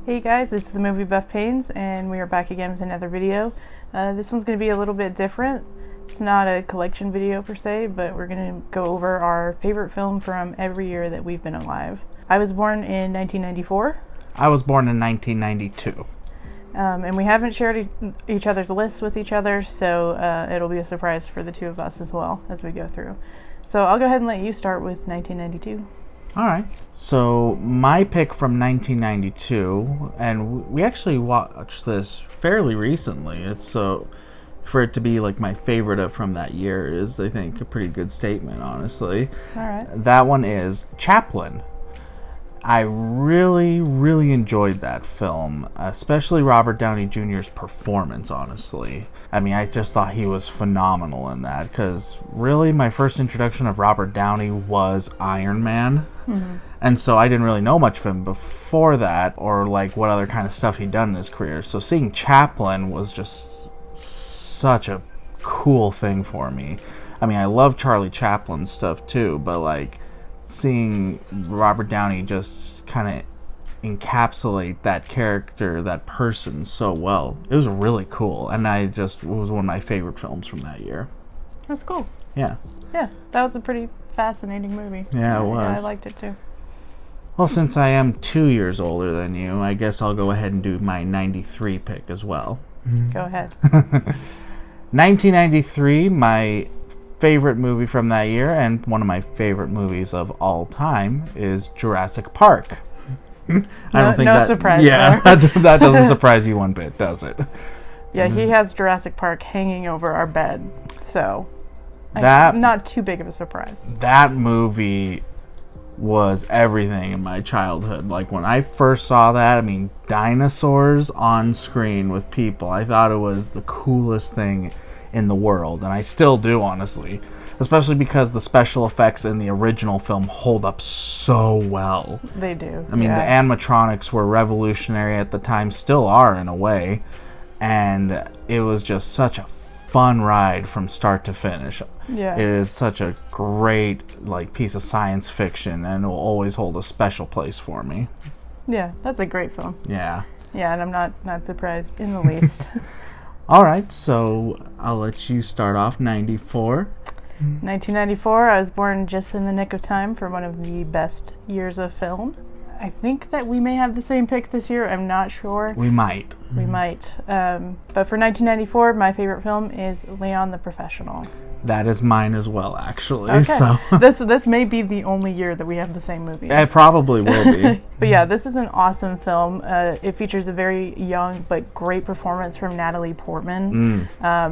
Hey guys, it's the Movie Buff Pains, and we are back again with another video. This one's going to be a little bit different. It's not a collection video per se, but we're going to go over our favorite film from every year that we've been alive. I was born in 1994. I was born in 1992. And we haven't shared each other's lists with each other, so it'll be a surprise for the two of us as well as we go through. So I'll go ahead and let you start with 1992. All right. So my pick from 1992, and we actually watched this fairly recently. It's for it to be like my favorite from that year is, I think, a pretty good statement, honestly. All right. That one is Chaplin. I really, really enjoyed that film, especially Robert Downey Jr.'s performance, honestly. I mean, I just thought he was phenomenal in that, because really my first introduction of Robert Downey was Iron Man. Mm-hmm. And so I didn't really know much of him before that, or like what other kind of stuff he'd done in his career. So seeing Chaplin was just such a cool thing for me. I mean, I love Charlie Chaplin stuff too, but like seeing Robert Downey just kind of encapsulate that character, that person so well, it was really cool, and it was one of my favorite films from that year. That's cool. Yeah, that was a pretty fascinating movie. Yeah, it was. Yeah, I liked it too. Well, since I am 2 years older than you, I guess I'll go ahead and do my 93 pick as well. Go ahead. 1993, my favorite movie from that year, and one of my favorite movies of all time, is Jurassic Park. No surprise. Yeah, that doesn't surprise you one bit, does it? Yeah, he has Jurassic Park hanging over our bed, so not too big of a surprise. That movie was everything in my childhood. Like when I first saw that, I mean, dinosaurs on screen with people, I thought it was the coolest thing in the world, and I still do, honestly, especially because the special effects in the original film hold up so well. They do. I mean, the animatronics were revolutionary at the time, still are in a way, and it was just such a fun ride from start to finish. Yeah. It is such a great piece of science fiction, and it will always hold a special place for me. Yeah, that's a great film. Yeah. Yeah, and I'm not surprised in the least. All right, so I'll let you start off. 94. 1994, I was born just in the nick of time for one of the best years of film. I think that we may have the same pick this year. I'm not sure. We might. We might. But for 1994, my favorite film is Leon the Professional. That is mine as well, actually. Okay. So this may be the only year that we have the same movie. It probably will be. But yeah, this is an awesome film. It features a very young but great performance from Natalie Portman.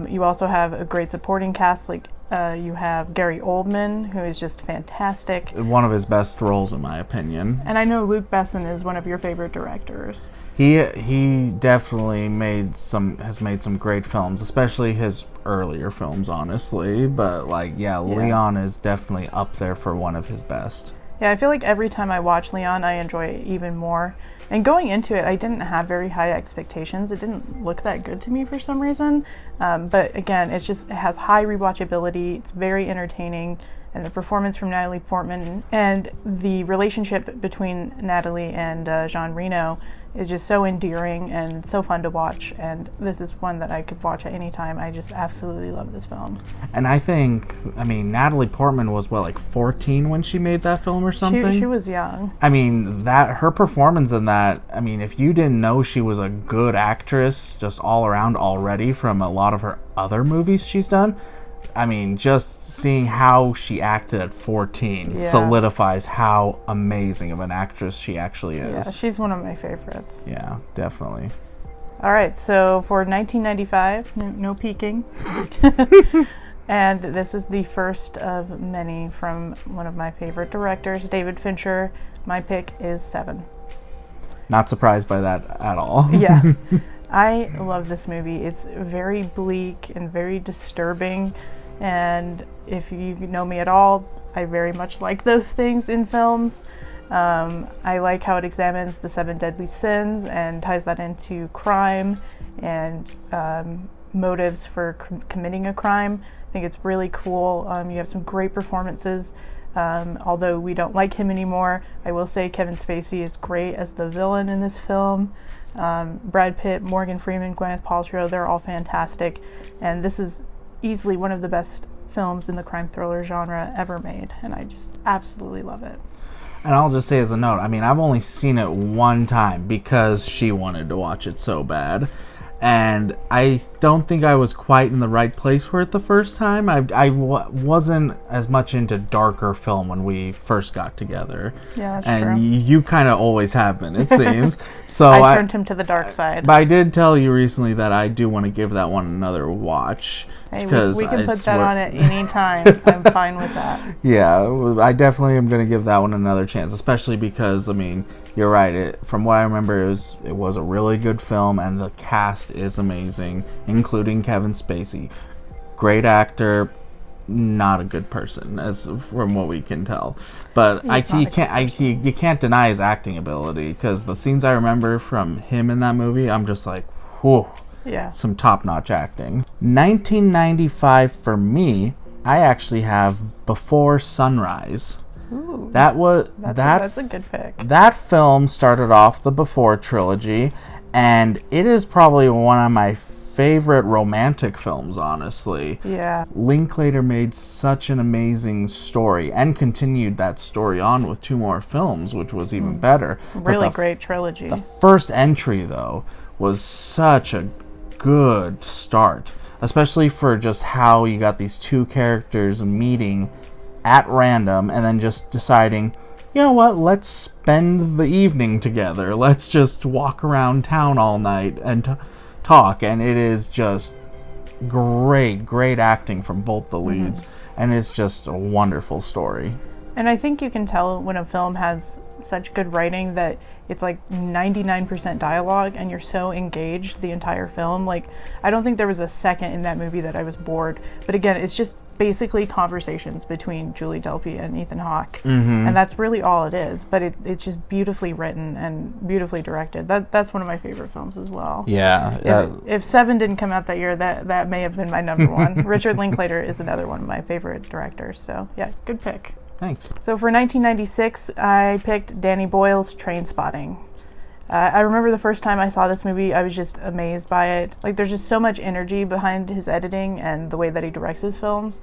You also have a great supporting cast, you have Gary Oldman, who is just fantastic. One of his best roles, in my opinion. And I know Luc Besson is one of your favorite directors. He definitely has made some great films, especially his earlier films, honestly. But Leon is definitely up there for one of his best. Yeah, I feel like every time I watch Leon, I enjoy it even more. And going into it, I didn't have very high expectations. It didn't look that good to me for some reason. But again, it has high rewatchability. It's very entertaining. And the performance from Natalie Portman and the relationship between Natalie and Jean Reno is just so endearing and so fun to watch. And this is one that I could watch at any time. I just absolutely love this film. And I think, Natalie Portman was 14 when she made that film or something? She was young. I mean, her performance in that, if you didn't know she was a good actress just all around already from a lot of her other movies she's done, just seeing how she acted at 14 solidifies how amazing of an actress she actually is. Yeah, she's one of my favorites. Yeah, definitely. All right, so for 1995, no peeking. And this is the first of many from one of my favorite directors, David Fincher. My pick is Seven. Not surprised by that at all. Yeah. I love this movie. It's very bleak and very disturbing. And if you know me at all, I very much like those things in films. I like how it examines the 7 deadly sins and ties that into crime and committing a crime. I think it's really cool. You have some great performances. Although we don't like him anymore, I will say Kevin Spacey is great as the villain in this film. Brad Pitt, Morgan Freeman, Gwyneth Paltrow, they're all fantastic. And this is easily one of the best films in the crime thriller genre ever made. And I just absolutely love it. And I'll just say as a note, I mean, I've only seen it one time because she wanted to watch it so bad. And I don't think I was quite in the right place for it the first time. I wasn't as much into darker film when we first got together. Yeah, that's and true. You kind of always have been, it seems. So I turned him to the dark side. But I did tell you recently that I do want to give that one another watch. Hey, we can put that on at any time. I'm fine with that. Yeah, I definitely am going to give that one another chance, especially because, I mean, you're right. From what I remember, it was a really good film, and the cast is amazing, including Kevin Spacey. Great actor, not a good person, as from what we can tell. But you can't deny his acting ability, because the scenes I remember from him in that movie, I'm just like, whew. Yeah. Some top-notch acting. 1995 for me, I actually have Before Sunrise. Ooh, that's a good pick. That film started off the Before trilogy, and it is probably one of my favorite romantic films, honestly. Yeah. Linklater made such an amazing story and continued that story on with 2 more films, which was even better. Really great trilogy. The first entry, though, was such a good start, especially for just how you got these 2 characters meeting at random and then just deciding, you know what, let's spend the evening together. Let's just walk around town all night and talk. And it is just great acting from both the leads. And it's just a wonderful story. And I think you can tell when a film has such good writing that it's like 99% dialogue and you're so engaged the entire film. Like, I don't think there was a second in that movie that I was bored. But again, it's just basically conversations between Julie Delpy and Ethan Hawke. And that's really all it is. But it's just beautifully written and beautifully directed. That's one of my favorite films as well. Yeah. If Seven didn't come out that year, that may have been my number one. Richard Linklater is another one of my favorite directors. So yeah, good pick. Thanks. So for 1996, I picked Danny Boyle's Trainspotting. I remember the first time I saw this movie, I was just amazed by it. Like, there's just so much energy behind his editing and the way that he directs his films.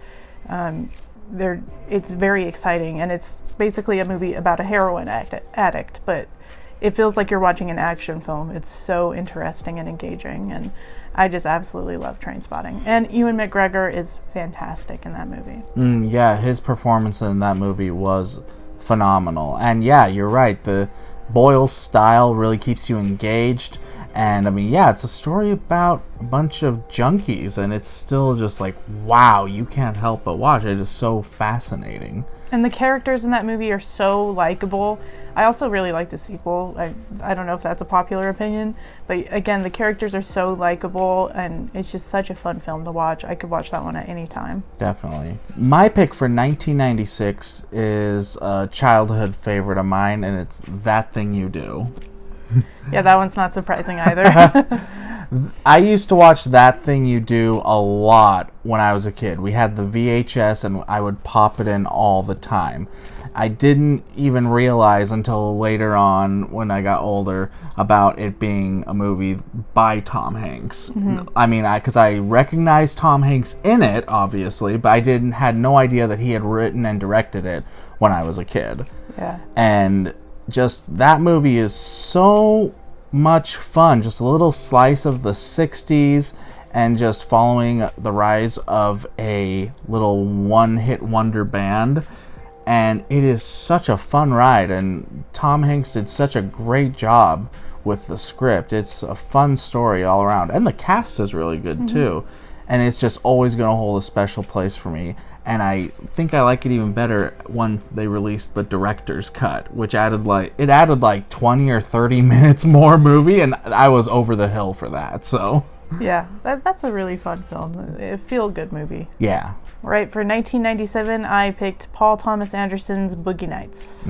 It's very exciting, and it's basically a movie about a heroin addict, but it feels like you're watching an action film. It's so interesting and engaging, and I just absolutely love Trainspotting. And Ewan McGregor is fantastic in that movie. Yeah, his performance in that movie was phenomenal. And yeah, you're right. The Boyle's style really keeps you engaged. And I mean, yeah, it's a story about a bunch of junkies, and it's still just like, wow, you can't help but watch. It is so fascinating. And the characters in that movie are so likable. I also really like the sequel. I don't know if that's a popular opinion, but again, the characters are so likable, and it's just such a fun film to watch. I could watch that one at any time. Definitely. My pick for 1996 is a childhood favorite of mine, and it's That Thing You Do. Yeah, that one's not surprising either. I used to watch That Thing You Do a lot when I was a kid. We had the VHS, and I would pop it in all the time. I didn't even realize until later on, when I got older, about it being a movie by Tom Hanks. I mean, because I recognized Tom Hanks in it, obviously, but I had no idea that he had written and directed it when I was a kid. Yeah. And just that movie is so much fun. Just a little slice of the 60s and just following the rise of a little one-hit wonder band. And it is such a fun ride, and Tom Hanks did such a great job with the script. It's a fun story all around, and the cast is really good too. And it's just always going to hold a special place for me. And I think I like it even better when they released the director's cut, which added like 20 or 30 minutes more movie, and I was over the hill for that. So yeah, that's a really fun film. A feel-good movie. Yeah. Right, for 1997, I picked Paul Thomas Anderson's Boogie Nights.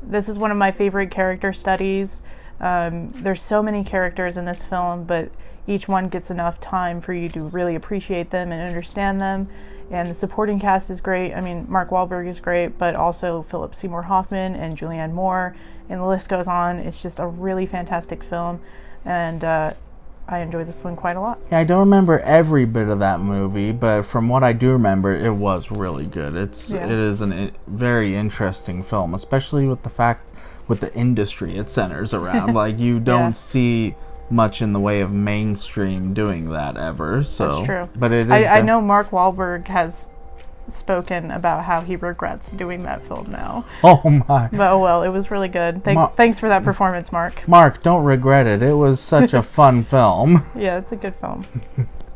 This is one of my favorite character studies. There's so many characters in this film, but each one gets enough time for you to really appreciate them and understand them. And the supporting cast is great. I mean, Mark Wahlberg is great, but also Philip Seymour Hoffman and Julianne Moore, and the list goes on. It's just a really fantastic film, and I enjoy this one quite a lot. Yeah, I don't remember every bit of that movie, but from what I do remember, it was really good. It is a very interesting film, especially with the fact with the industry it centers around. Like, you don't see much in the way of mainstream doing that ever. So that's true. But it is. I know Mark Wahlberg has spoken about how he regrets doing that film now. Oh my. But oh well, it was really good. Thanks for that performance, Mark. Mark, don't regret it. It was such a fun film. Yeah, it's a good film.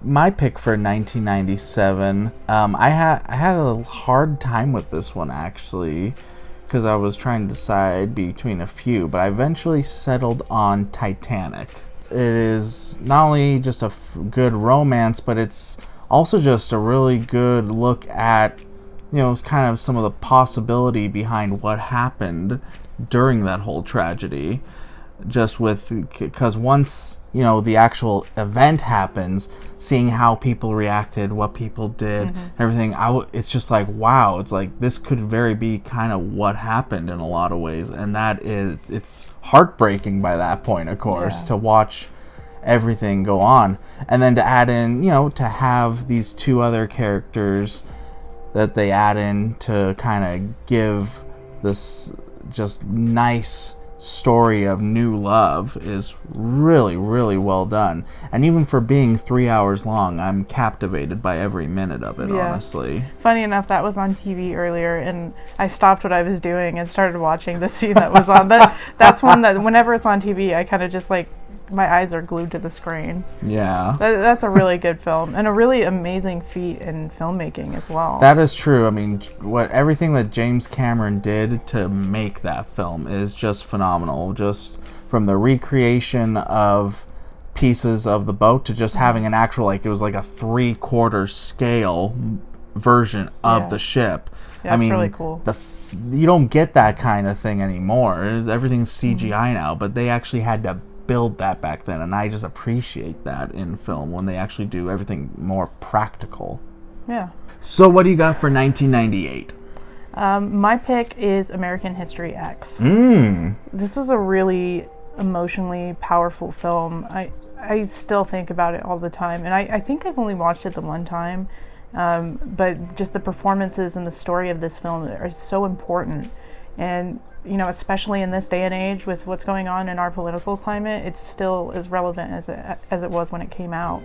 My pick for 1997, I had a hard time with this one, actually, because I was trying to decide between a few, but I eventually settled on Titanic. It is not only just a good romance, but it's also just a really good look at, kind of some of the possibility behind what happened during that whole tragedy. Just because once, the actual event happens, seeing how people reacted, what people did, everything, it's just like, wow, it's like this could very be kind of what happened in a lot of ways. And it's heartbreaking by that point, of course, to watch everything go on. And then to add in, to have these two other characters that they add in to kind of give this just nice story of new love is really, really well done. And even for being 3 hours long, I'm captivated by every minute of it, honestly. Funny enough, that was on TV earlier, and I stopped what I was doing and started watching the scene that was on. That's one that whenever it's on TV, I kind of just my eyes are glued to the screen. Yeah. That's a really good film, and a really amazing feat in filmmaking as well. That is true. I mean, everything that James Cameron did to make that film is just phenomenal. Just from the recreation of pieces of the boat to just having an actual, it was like a 3/4 scale version of the ship. Yeah, it's really cool. You don't get that kind of thing anymore. Everything's CGI now, but they actually had to build that back then, and I just appreciate that in film when they actually do everything more practical. Yeah. So what do you got for 1998? My pick is American History X. This was a really emotionally powerful film. I still think about it all the time, and I think I've only watched it the one time, but just the performances and the story of this film are so important. And, especially in this day and age with what's going on in our political climate, it's still as relevant as it was when it came out.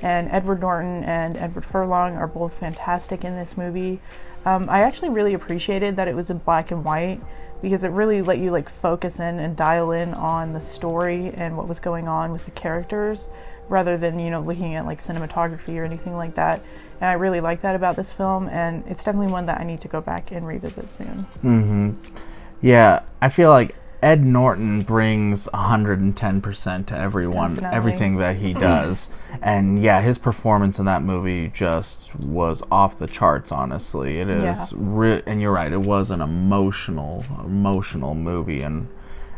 And Edward Norton and Edward Furlong are both fantastic in this movie. I actually really appreciated that it was in black and white, because it really let you focus in and dial in on the story and what was going on with the characters, rather than, looking at cinematography or anything like that. And I really like that about this film, and it's definitely one that I need to go back and revisit soon. Yeah, I feel like Ed Norton brings 110% to everyone, Definitely. everything that he does. And yeah, his performance in that movie just was off the charts, honestly. It is, and you're right, it was an emotional movie and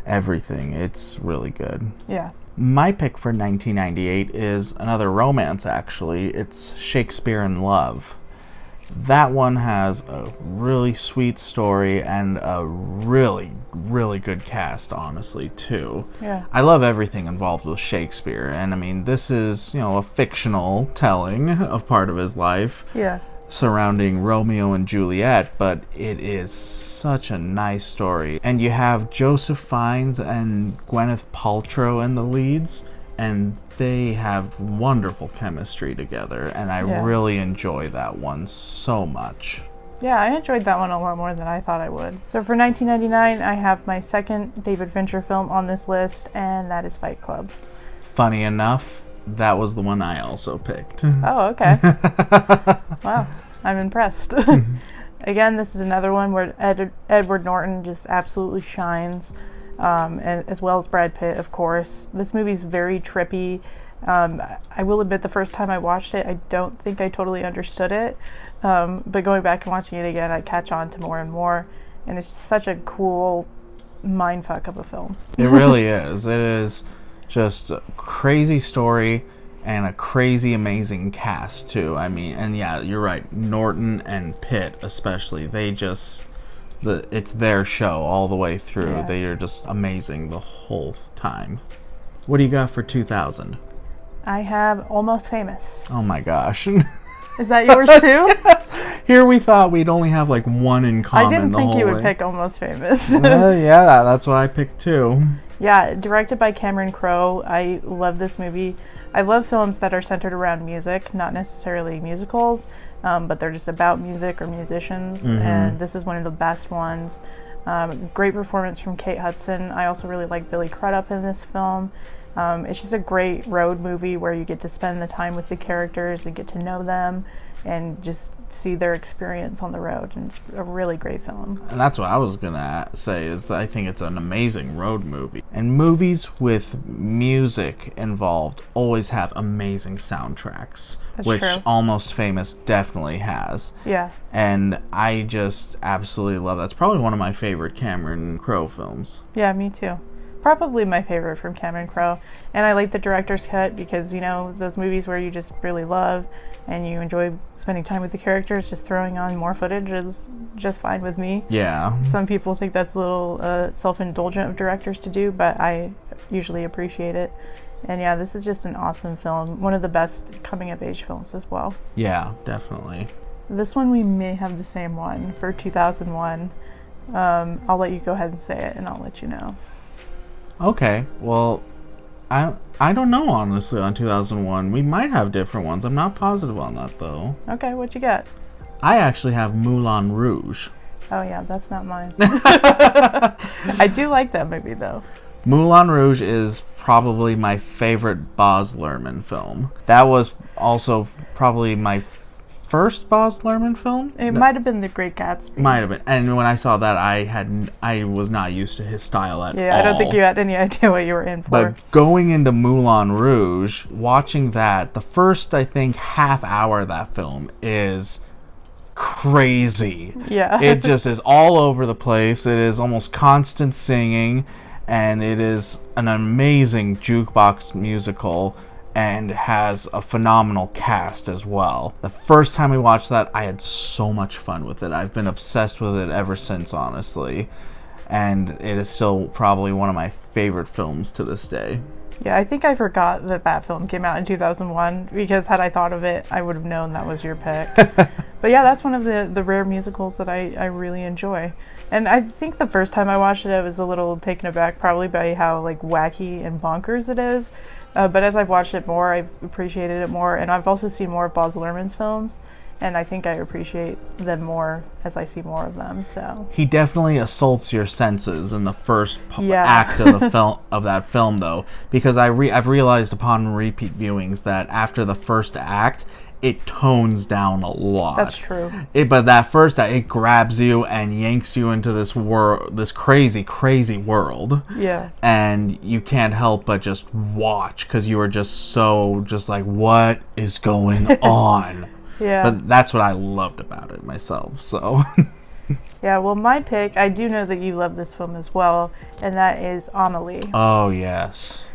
everything. It's really good. Yeah. My pick for 1998 is another romance, actually. It's Shakespeare in Love. That one has a really sweet story and a really, really good cast, honestly, too. Yeah. I love everything involved with Shakespeare, and I mean, this is, a fictional telling of part of his life. Yeah. Surrounding Romeo and Juliet, but it is such a nice story. And you have Joseph Fiennes and Gwyneth Paltrow in the leads, and they have wonderful chemistry together, and I really enjoy that one so much. Yeah, I enjoyed that one a lot more than I thought I would. So for 1999, I have my second David Fincher film on this list, and that is Fight Club. Funny enough, that was the one I also picked. Oh, okay. Wow, I'm impressed. Again, this is another one where Edward Norton just absolutely shines, and as well as Brad Pitt, of course. This movie's very trippy. I will admit, the first time I watched it, I don't think I totally understood it, but going back and watching it again, I catch on to more and more, and it's such a cool mindfuck of a film. It really is. It is just a crazy story and a crazy, amazing cast, too. I mean, and yeah, you're right. Norton and Pitt, especially, they just... it's their show all the way through. Yeah. They are just amazing the whole time. What do you got for 2000? I have Almost Famous. Oh my gosh. Is that yours too? Here we thought we'd only have like one in common. I didn't the think whole you would way. pick Almost Famous. Yeah, that's what I picked too. Yeah, directed by Cameron Crowe. I love this movie. I love films that are centered around music, not necessarily musicals, but they're just about music or musicians, and this is one of the best ones. Great performance from Kate Hudson. I also really like Billy Crudup in this film. It's just a great road movie where you get to spend the time with the characters and get to know them and just see their experience on the road, and it's a really great film. And that's what I was gonna say, is that I think it's an amazing road movie. And movies with music involved always have amazing soundtracks, which true. Almost Famous definitely has. Yeah. And I just absolutely love that. It's probably one of my favorite Cameron Crowe films. Yeah, me too. Probably my favorite from Cameron Crowe. And I like the director's cut because, you know, those movies where you just really love and you enjoy spending time with the characters, just throwing on more footage is just fine with me. Yeah. Some people think that's a little self-indulgent of directors to do, but I usually appreciate it. And yeah, this is just an awesome film. One of the best coming-of-age films as well. Yeah, definitely. This one we may have the same one for 2001. I'll let you go ahead and say it, and I'll let you know. Okay, well, I don't know, honestly, on 2001. We might have different ones. I'm not positive on that, though. Okay, what you got? I actually have Moulin Rouge. Oh yeah, that's not mine. I do like that movie, though. Moulin Rouge is probably my favorite Baz Luhrmann film. That was also probably my first Baz Luhrmann film. It might have been The Great Gatsby. Might have been. And when I saw that, I was not used to his style at all. Yeah, I don't think you had any idea what you were in for. But going into Moulin Rouge, watching that, the first, I think, half hour of that film is crazy. Yeah. It just is all over the place. It is almost constant singing, and it is an amazing jukebox musical, and has a phenomenal cast as well. The first time we watched that, I had so much fun with it. I've been obsessed with it ever since, honestly. And it is still probably one of my favorite films to this day. Yeah, I think I forgot that film came out in 2001, because had I thought of it, I would have known that was your pick. But yeah, that's one of the rare musicals that I really enjoy. And I think the first time I watched it, I was a little taken aback, probably by how like wacky and bonkers it is. But as I've watched it more, I've appreciated it more. And I've also seen more of Baz Luhrmann's films, and I think I appreciate them more as I see more of them. So he definitely assaults your senses in the first Yeah. act of the film of that film, though, because I've realized upon repeat viewings that after the first act, it tones down a lot. that's true. But that first act, it grabs you and yanks you into this world, this crazy, crazy world. Yeah. And you can't help but just watch, because you are just so like, what is going on? Yeah. But that's what I loved about it myself. So Yeah, well, my pick, I do know that you love this film as well, and that is Amelie. oh yes.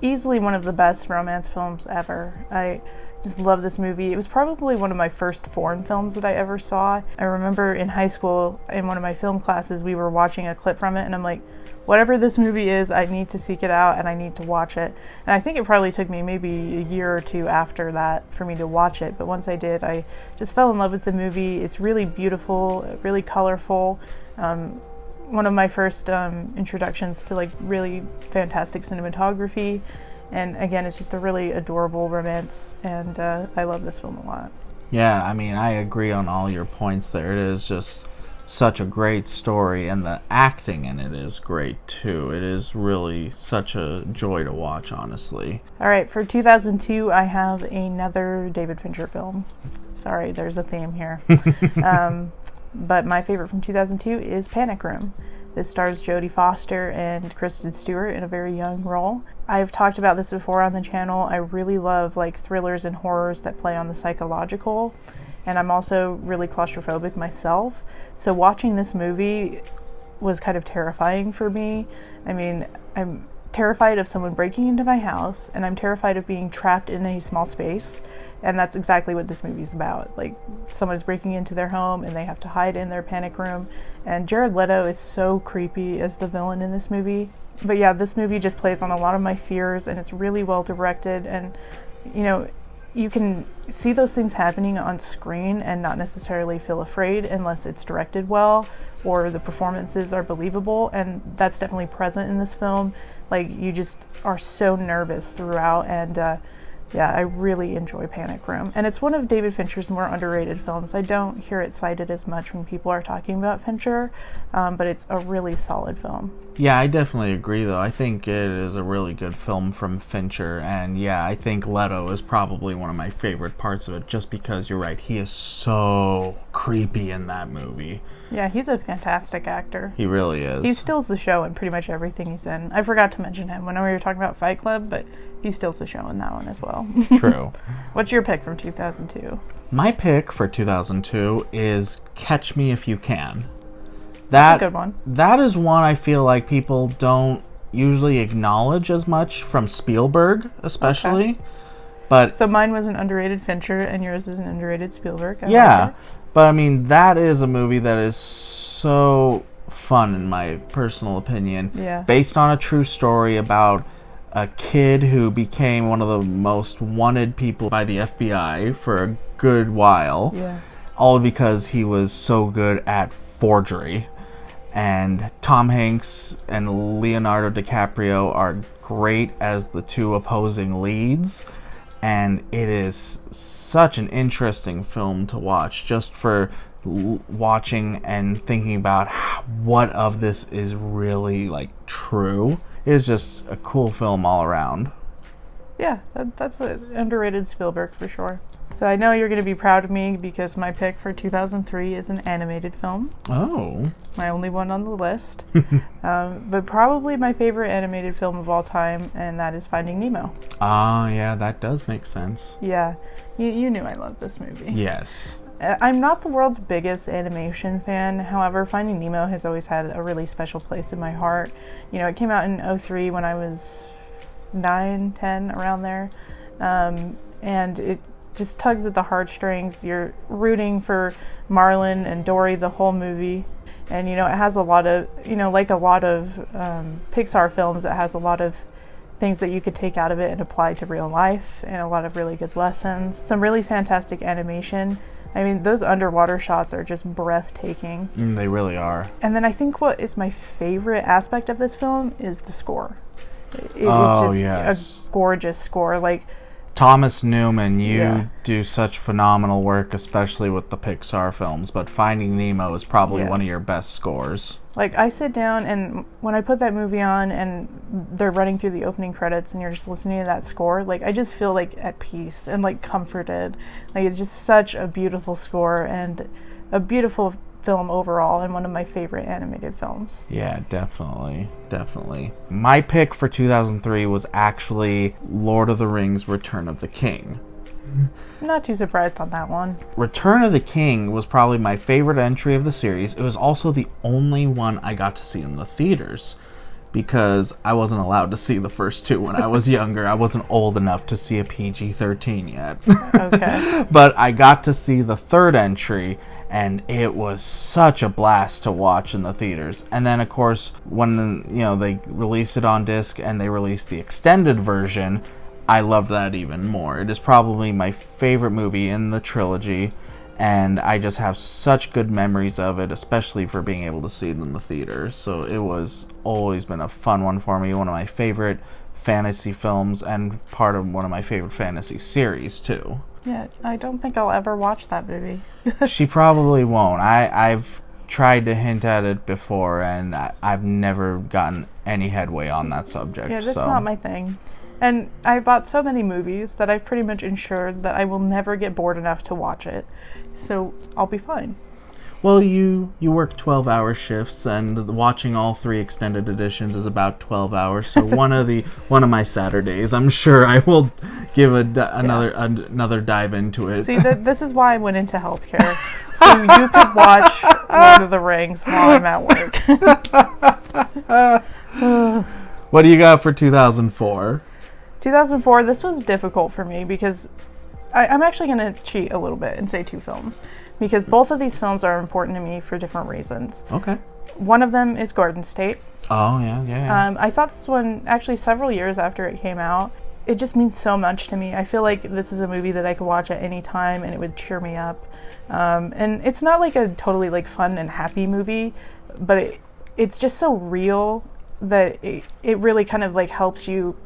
Easily one of the best romance films ever. I just love this movie. It was probably one of my first foreign films that I ever saw. I remember in high school, in one of my film classes, we were watching a clip from it, and I'm like, whatever this movie is, I need to seek it out and I need to watch it. And I think it probably took me maybe a year or two after that for me to watch it. But once I did, I just fell in love with the movie. It's really beautiful, really colorful. One of my first introductions to like really fantastic cinematography. And again, it's just a really adorable romance, and I love this film a lot. Yeah, I mean, I agree on all your points there. It is just such a great story, and the acting in it is great too. It is really such a joy to watch, honestly. All right, for 2002, I have another David Fincher film. Sorry, there's a theme here. But my favorite from 2002 is Panic Room. This stars Jodie Foster and Kristen Stewart in a very young role. I've talked about this before on the channel. I really love like thrillers and horrors that play on the psychological, and I'm also really claustrophobic myself. So watching this movie was kind of terrifying for me. I mean, I'm terrified of someone breaking into my house, and I'm terrified of being trapped in a small space. And that's exactly what this movie's about. Like, someone is breaking into their home and they have to hide in their panic room. And Jared Leto is so creepy as the villain in this movie. But yeah, this movie just plays on a lot of my fears, and it's really well directed. And, you know, you can see those things happening on screen and not necessarily feel afraid unless it's directed well or the performances are believable. And that's definitely present in this film. Like, you just are so nervous throughout. And, yeah, I really enjoy Panic Room. And it's one of David Fincher's more underrated films. I don't hear it cited as much when people are talking about Fincher, but it's a really solid film. Yeah, I definitely agree, though. I think it is a really good film from Fincher. And yeah, I think Leto is probably one of my favorite parts of it, just because you're right. He is so creepy in that movie. Yeah, he's a fantastic actor. He really is. He steals the show in pretty much everything he's in. I forgot to mention him when we were talking about Fight Club, but he steals the show in that one as well. True. What's your pick from 2002? My pick for 2002 is Catch Me If You Can. That's a good one. That is one I feel like people don't usually acknowledge as much from Spielberg, especially. Okay. But so mine was an underrated Fincher, and yours is an underrated Spielberg. Yeah, but I mean, that is a movie that is so fun, in my personal opinion. Yeah. Based on a true story about a kid who became one of the most wanted people by the FBI for a good while. Yeah. All because he was so good at forgery. And Tom Hanks and Leonardo DiCaprio are great as the two opposing leads. And it is such an interesting film to watch, just for watching and thinking about what of this is really, like, true. It is just a cool film all around. Yeah, that's an underrated Spielberg for sure. So I know you're going to be proud of me because my pick for 2003 is an animated film. Oh. My only one on the list. But probably my favorite animated film of all time, and that is Finding Nemo. Ah, yeah, that does make sense. Yeah, you knew I loved this movie. Yes. I'm not the world's biggest animation fan. However, Finding Nemo has always had a really special place in my heart. You know, it came out in 2003 when I was 9, 10, around there. And it just tugs at the heartstrings. You're rooting for Marlin and Dory the whole movie. And, you know, it has a lot of, you know, like a lot of Pixar films, it has a lot of things that you could take out of it and apply to real life, and a lot of really good lessons. Some really fantastic animation. I mean, those underwater shots are just breathtaking. They really are. And then I think what is my favorite aspect of this film is the score. It Oh, is just yes. a gorgeous score. Like, Thomas Newman, you Yeah. do such phenomenal work, especially with the Pixar films, but Finding Nemo is probably Yeah. one of your best scores. Like, I sit down, and when I put that movie on and they're running through the opening credits and you're just listening to that score, like, I just feel, like, at peace and, like, comforted. Like, it's just such a beautiful score and a beautiful film overall, and one of my favorite animated films. Yeah, definitely. My pick for 2003 was actually Lord of the Rings: Return of the King. I'm not too surprised on that one. Return of the King was probably my favorite entry of the series. It was also the only one I got to see in the theaters, because I wasn't allowed to see the first two when I was younger. I wasn't old enough to see a PG-13 yet. Okay. But I got to see the third entry, and it was such a blast to watch in the theaters. And then, of course, when, you know, they released it on disc and they released the extended version, I loved that even more. It is probably my favorite movie in the trilogy, and I just have such good memories of it, especially for being able to see it in the theater. So it was always been a fun one for me, one of my favorite fantasy films, and part of one of my favorite fantasy series, too. Yeah, I don't think I'll ever watch that movie. She probably won't. I've tried to hint at it before, and I've never gotten any headway on that subject. Yeah, that's not my thing. And I bought so many movies that I've pretty much ensured that I will never get bored enough to watch it. So I'll be fine. Well, you work 12-hour shifts, and watching all 3 extended editions is about 12 hours. So one of my Saturdays, I'm sure I will give another dive into it. See, this is why I went into healthcare, so you could watch Lord of the Rings while I'm at work. What do you got for 2004? 2004, this was difficult for me because I'm actually going to cheat a little bit and say 2 films, because both of these films are important to me for different reasons. Okay. One of them is Garden State. Oh, yeah. I saw this one actually several years after it came out. It just means so much to me. I feel like this is a movie that I could watch at any time and it would cheer me up. And it's not like a totally like fun and happy movie, but it's just so real that it really kind of like helps you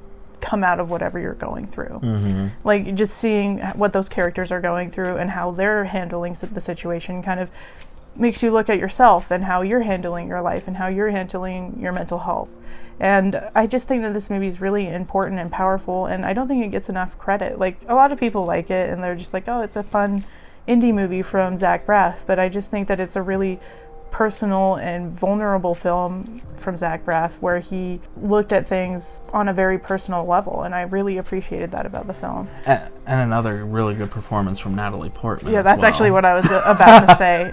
come out of whatever you're going through. Mm-hmm. Like just seeing what those characters are going through and how they're handling the situation kind of makes you look at yourself and how you're handling your life and how you're handling your mental health. And I just think that this movie is really important and powerful, and I don't think it gets enough credit. Like, a lot of people like it and they're just like, oh, it's a fun indie movie from Zach Braff, but I just think that it's a really personal and vulnerable film from Zach Braff, where he looked at things on a very personal level, and I really appreciated that about the film. And another really good performance from Natalie Portman. Yeah, that's actually what I was about to say.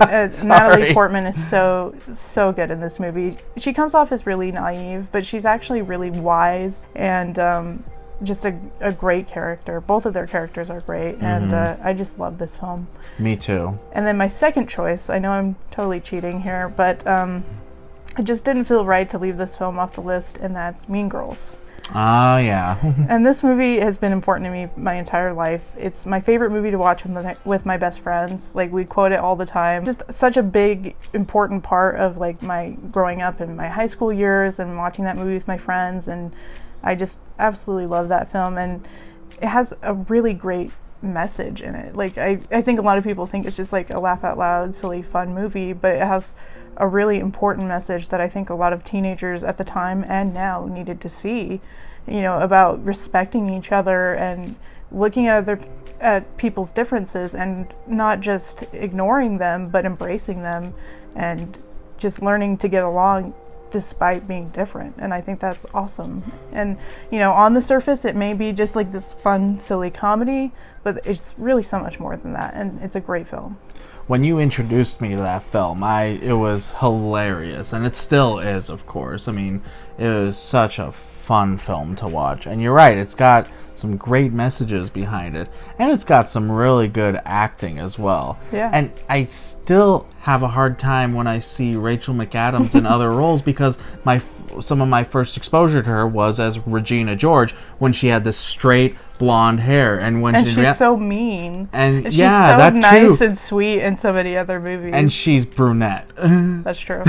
Natalie Portman is so good in this movie. She comes off as really naive, but she's actually really wise and just a great character. Both of their characters are great, and I just love this film. Me too. And then my second choice, I know I'm totally cheating here, but it just didn't feel right to leave this film off the list, and that's Mean Girls. Ah, yeah. And this movie has been important to me my entire life. It's my favorite movie to watch with my best friends. Like, we quote it all the time. Just such a big, important part of like my growing up in my high school years and watching that movie with my friends, and I just absolutely love that film, and it has a really great message in it. Like, I think a lot of people think it's just like a laugh out loud, silly, fun movie, but it has a really important message that I think a lot of teenagers at the time and now needed to see, you know, about respecting each other and looking at people's differences and not just ignoring them, but embracing them and just learning to get along despite being different. And I think that's awesome. And, you know, on the surface it may be just like this fun, silly comedy, but it's really so much more than that, and it's a great film. When you introduced me to that film, it was hilarious, and it still is, of course. I mean, it was such a fun film to watch, and you're right, it's got some great messages behind it, and it's got some really good acting as well. Yeah. And I still have a hard time when I see Rachel McAdams in other roles, because some of my first exposure to her was as Regina George, when she had this straight blonde hair, and she's so mean, and she's yeah, so that nice too. and sweet in so many other movies, and she's brunette. That's true.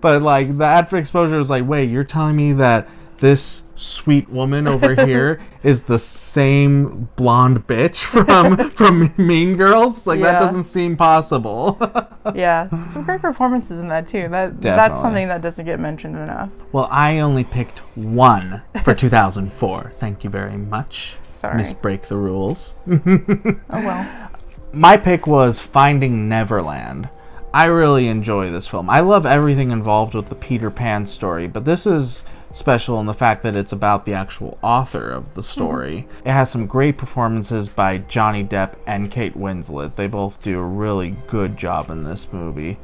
But like, that exposure was like, wait, you're telling me that this sweet woman over here is the same blonde bitch from Mean Girls? Like, that doesn't seem possible. Yeah, some great performances in that too. That's something that doesn't get mentioned enough. Well, I only picked one for 2004. Thank you very much. Sorry. Miss Break the Rules. Oh well. My pick was Finding Neverland. I really enjoy this film. I love everything involved with the Peter Pan story, but this is special in the fact that it's about the actual author of the story. It has some great performances by Johnny Depp and Kate Winslet. They both do a really good job in this movie.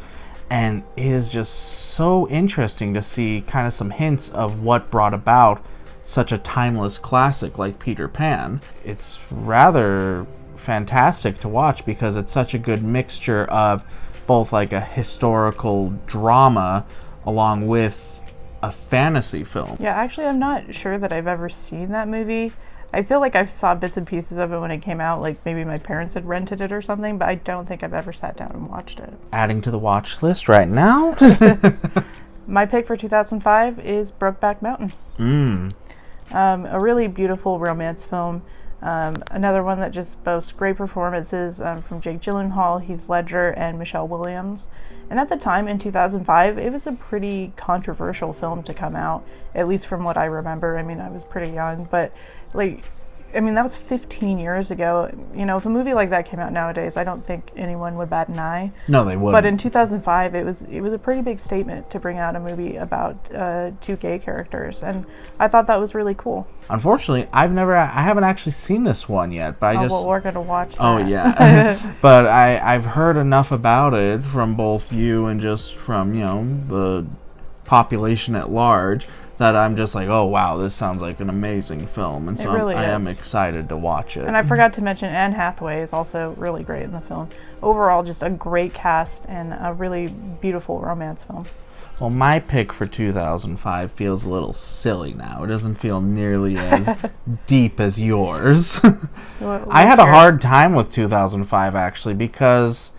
And it is just so interesting to see kind of some hints of what brought about such a timeless classic like Peter Pan. It's rather fantastic to watch because it's such a good mixture of both like a historical drama along with a fantasy film. Yeah, actually, I'm not sure that I've ever seen that movie. I feel like I saw bits and pieces of it when it came out, like maybe my parents had rented it or something, but I don't think I've ever sat down and watched it. Adding to the watch list right now. My pick for 2005 is Brokeback Mountain. A really beautiful romance film. Another one that just boasts great performances from Jake Gyllenhaal, Heath Ledger, and Michelle Williams. And at the time, in 2005, it was a pretty controversial film to come out, at least from what I remember. I mean, I was pretty young, but like, I mean, that was 15 years ago. You know, if a movie like that came out nowadays, I don't think anyone would bat an eye. No, they wouldn't. But in 2005, it was a pretty big statement to bring out a movie about two gay characters, and I thought that was really cool. Unfortunately, I haven't actually seen this one yet, but well, we're gonna watch that. Oh yeah, but I've heard enough about it from both you and just from the population at large that I'm just like, oh wow, this sounds like an amazing film, and so I am excited to watch it. And I forgot to mention Anne Hathaway is also really great in the film. Overall, just a great cast and a really beautiful romance film. Well, my pick for 2005 feels a little silly now. It doesn't feel nearly as deep as yours. I had a hard time with 2005 actually, because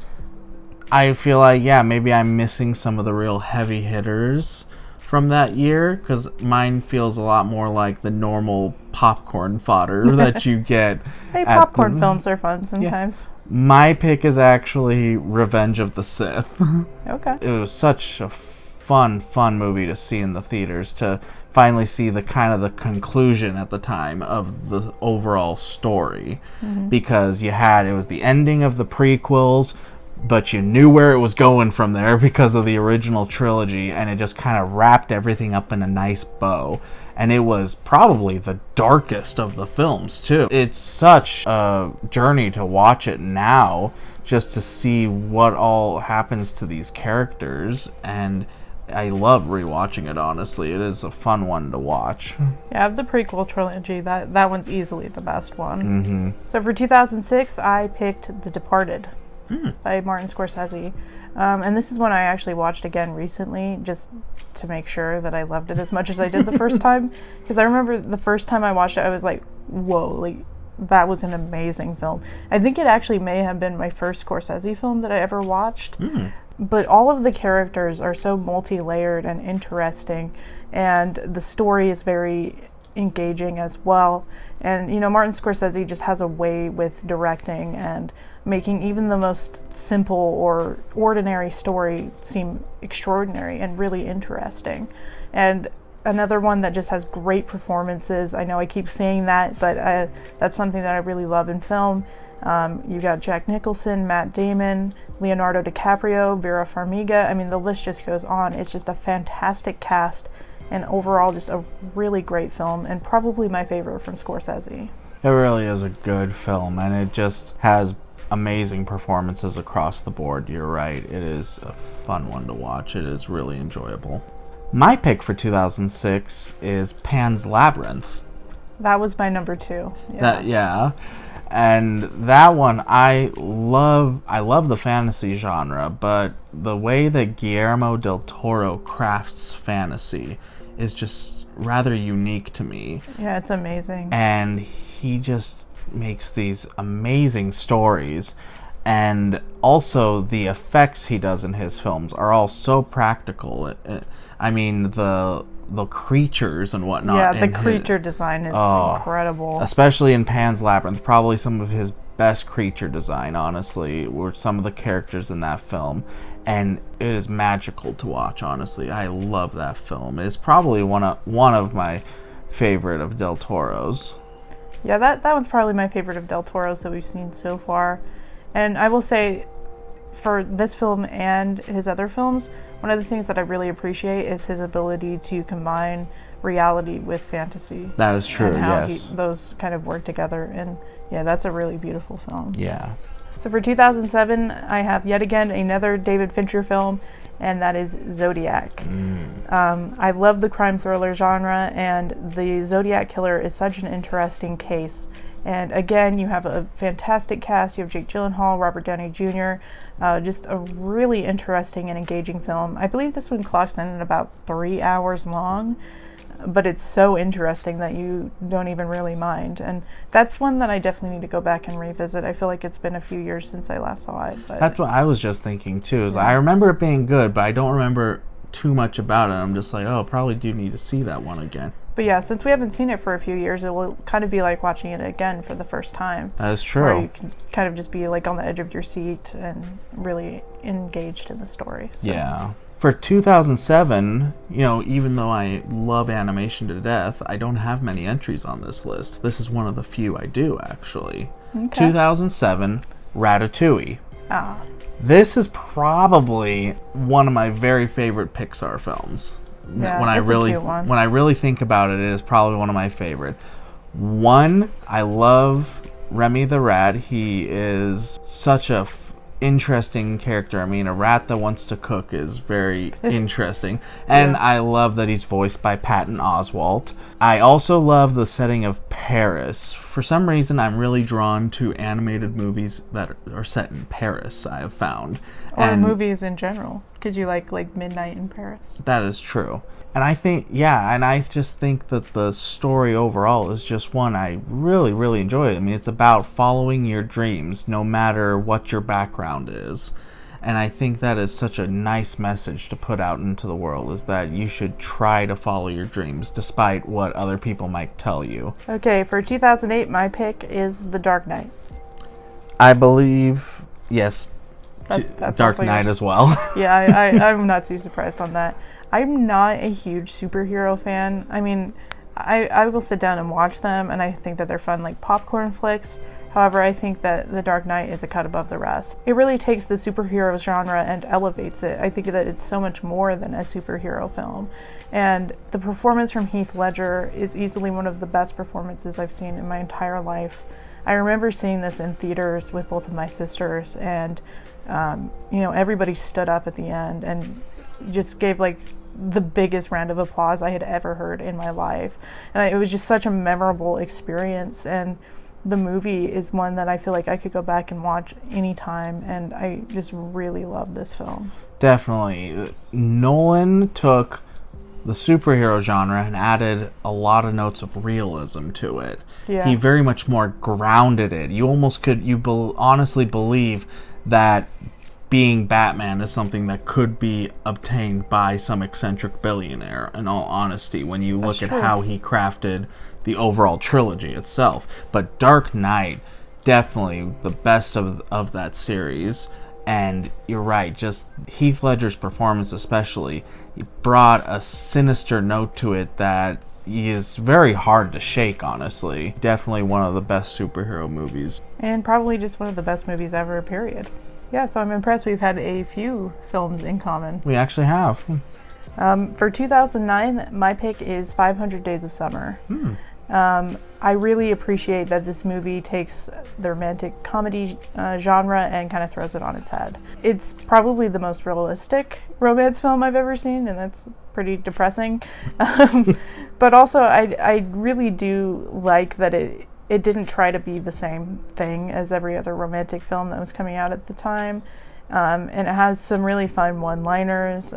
I feel like, maybe I'm missing some of the real heavy hitters from that year, because mine feels a lot more like the normal popcorn fodder that you get. Hey, popcorn films are fun sometimes. Yeah. My pick is actually Revenge of the Sith. Okay. It was such a fun movie to see in the theaters, to finally see the conclusion at the time of the overall story. Mm-hmm. Because it was the ending of the prequels, but you knew where it was going from there because of the original trilogy, and it just kind of wrapped everything up in a nice bow. And it was probably the darkest of the films, too. It's such a journey to watch it now, just to see what all happens to these characters, and I love rewatching it, honestly. It is a fun one to watch. Yeah, of the prequel trilogy, that one's easily the best one. Mm-hmm. So for 2006, I picked The Departed. By Martin Scorsese. And this is one I actually watched again recently, just to make sure that I loved it as much as I did the first time. Because I remember the first time I watched it, I was like, whoa, like, that was an amazing film. I think it actually may have been my first Scorsese film that I ever watched. But all of the characters are so multi-layered and interesting, and the story is very engaging as well. And Martin Scorsese just has a way with directing and making even the most simple or ordinary story seem extraordinary and really interesting. And another one that just has great performances. I know I keep saying that, but that's something that I really love in film. You got Jack Nicholson, Matt Damon, Leonardo DiCaprio, Vera Farmiga. I mean, the list just goes on. It's just a fantastic cast, and overall just a really great film, and probably my favorite from Scorsese. It really is a good film, and it just has amazing performances across the board. You're right. It is a fun one to watch. It is really enjoyable. My pick for 2006 is Pan's Labyrinth. That was my number 2. And that one, I love the fantasy genre, but the way that Guillermo del Toro crafts fantasy is just rather unique to me. Yeah, it's amazing. And he just makes these amazing stories, and also the effects he does in his films are all so practical. I mean, the creatures and whatnot. Yeah, the creature design is incredible. Especially in Pan's Labyrinth, probably some of his best creature design, honestly, were some of the characters in that film. And it is magical to watch, honestly. I love that film. It's probably one of my favorite of Del Toro's. Yeah, that one's probably my favorite of Del Toro's that we've seen so far. And I will say, for this film and his other films, one of the things that I really appreciate is his ability to combine reality with fantasy. That is true, and how yes. Those kind of work together, and yeah, that's a really beautiful film. Yeah. So for 2007, I have yet again another David Fincher film, and that is Zodiac. I love the crime thriller genre, and the Zodiac killer is such an interesting case. And again, you have a fantastic cast. You have Jake Gyllenhaal, Robert Downey Jr., just a really interesting and engaging film. I believe this one clocks in at about 3 hours long, but it's so interesting that you don't even really mind. And that's one that I definitely need to go back and revisit. I feel like it's been a few years since I last saw it. But that's what I was just thinking too. I remember it being good, but I don't remember too much about it. I'm just like, probably do need to see that one again. But yeah, since we haven't seen it for a few years, it will kind of be like watching it again for the first time. That is true. Where you can kind of just be like on the edge of your seat and really engaged in the story. So. Yeah. For 2007, even though I love animation to death, I don't have many entries on this list. This is one of the few I do, actually. Okay. 2007, Ratatouille. Ah. This is probably one of my very favorite Pixar films. Yeah, when it's a cute one. When I really think about it, it is probably one of my favorite. One, I love Remy the Rat. He is such a interesting character. I mean, a rat that wants to cook is very interesting. And I love that he's voiced by Patton Oswalt. I also love the setting of Paris. For some reason, I'm really drawn to animated movies that are set in Paris, I have found. Or movies in general, because you like Midnight in Paris. That is true. And I think, and I just think that the story overall is just one I really, really enjoy. I mean, it's about following your dreams, no matter what your background is. And I think that is such a nice message to put out into the world, is that you should try to follow your dreams, despite what other people might tell you. Okay, for 2008, my pick is The Dark Knight. I believe, yes, That's Dark Knight as well. Yeah, I'm not too surprised on that. I'm not a huge superhero fan. I mean, I will sit down and watch them, and I think that they're fun, like popcorn flicks. However, I think that The Dark Knight is a cut above the rest. It really takes the superhero genre and elevates it. I think that it's so much more than a superhero film. And the performance from Heath Ledger is easily one of the best performances I've seen in my entire life. I remember seeing this in theaters with both of my sisters, and everybody stood up at the end and just gave the biggest round of applause I had ever heard in my life. And it was just such a memorable experience, and the movie is one that I feel like I could go back and watch anytime, and I just really love this film. Definitely. Nolan took the superhero genre and added a lot of notes of realism to it. Yeah. He very much more grounded it. You almost could, honestly believe that being Batman is something that could be obtained by some eccentric billionaire, in all honesty, when you look at how he crafted the overall trilogy itself. But Dark Knight, definitely the best of that series. And you're right, just Heath Ledger's performance especially, he brought a sinister note to it that is very hard to shake, honestly. Definitely one of the best superhero movies. And probably just one of the best movies ever, period. Yeah, so I'm impressed we've had a few films in common. We actually have. For 2009, my pick is 500 Days of Summer. I really appreciate that this movie takes the romantic comedy genre and kind of throws it on its head. It's probably the most realistic romance film I've ever seen, and that's pretty depressing. But also, I really do like that it didn't try to be the same thing as every other romantic film that was coming out at the time. And it has some really fun one-liners.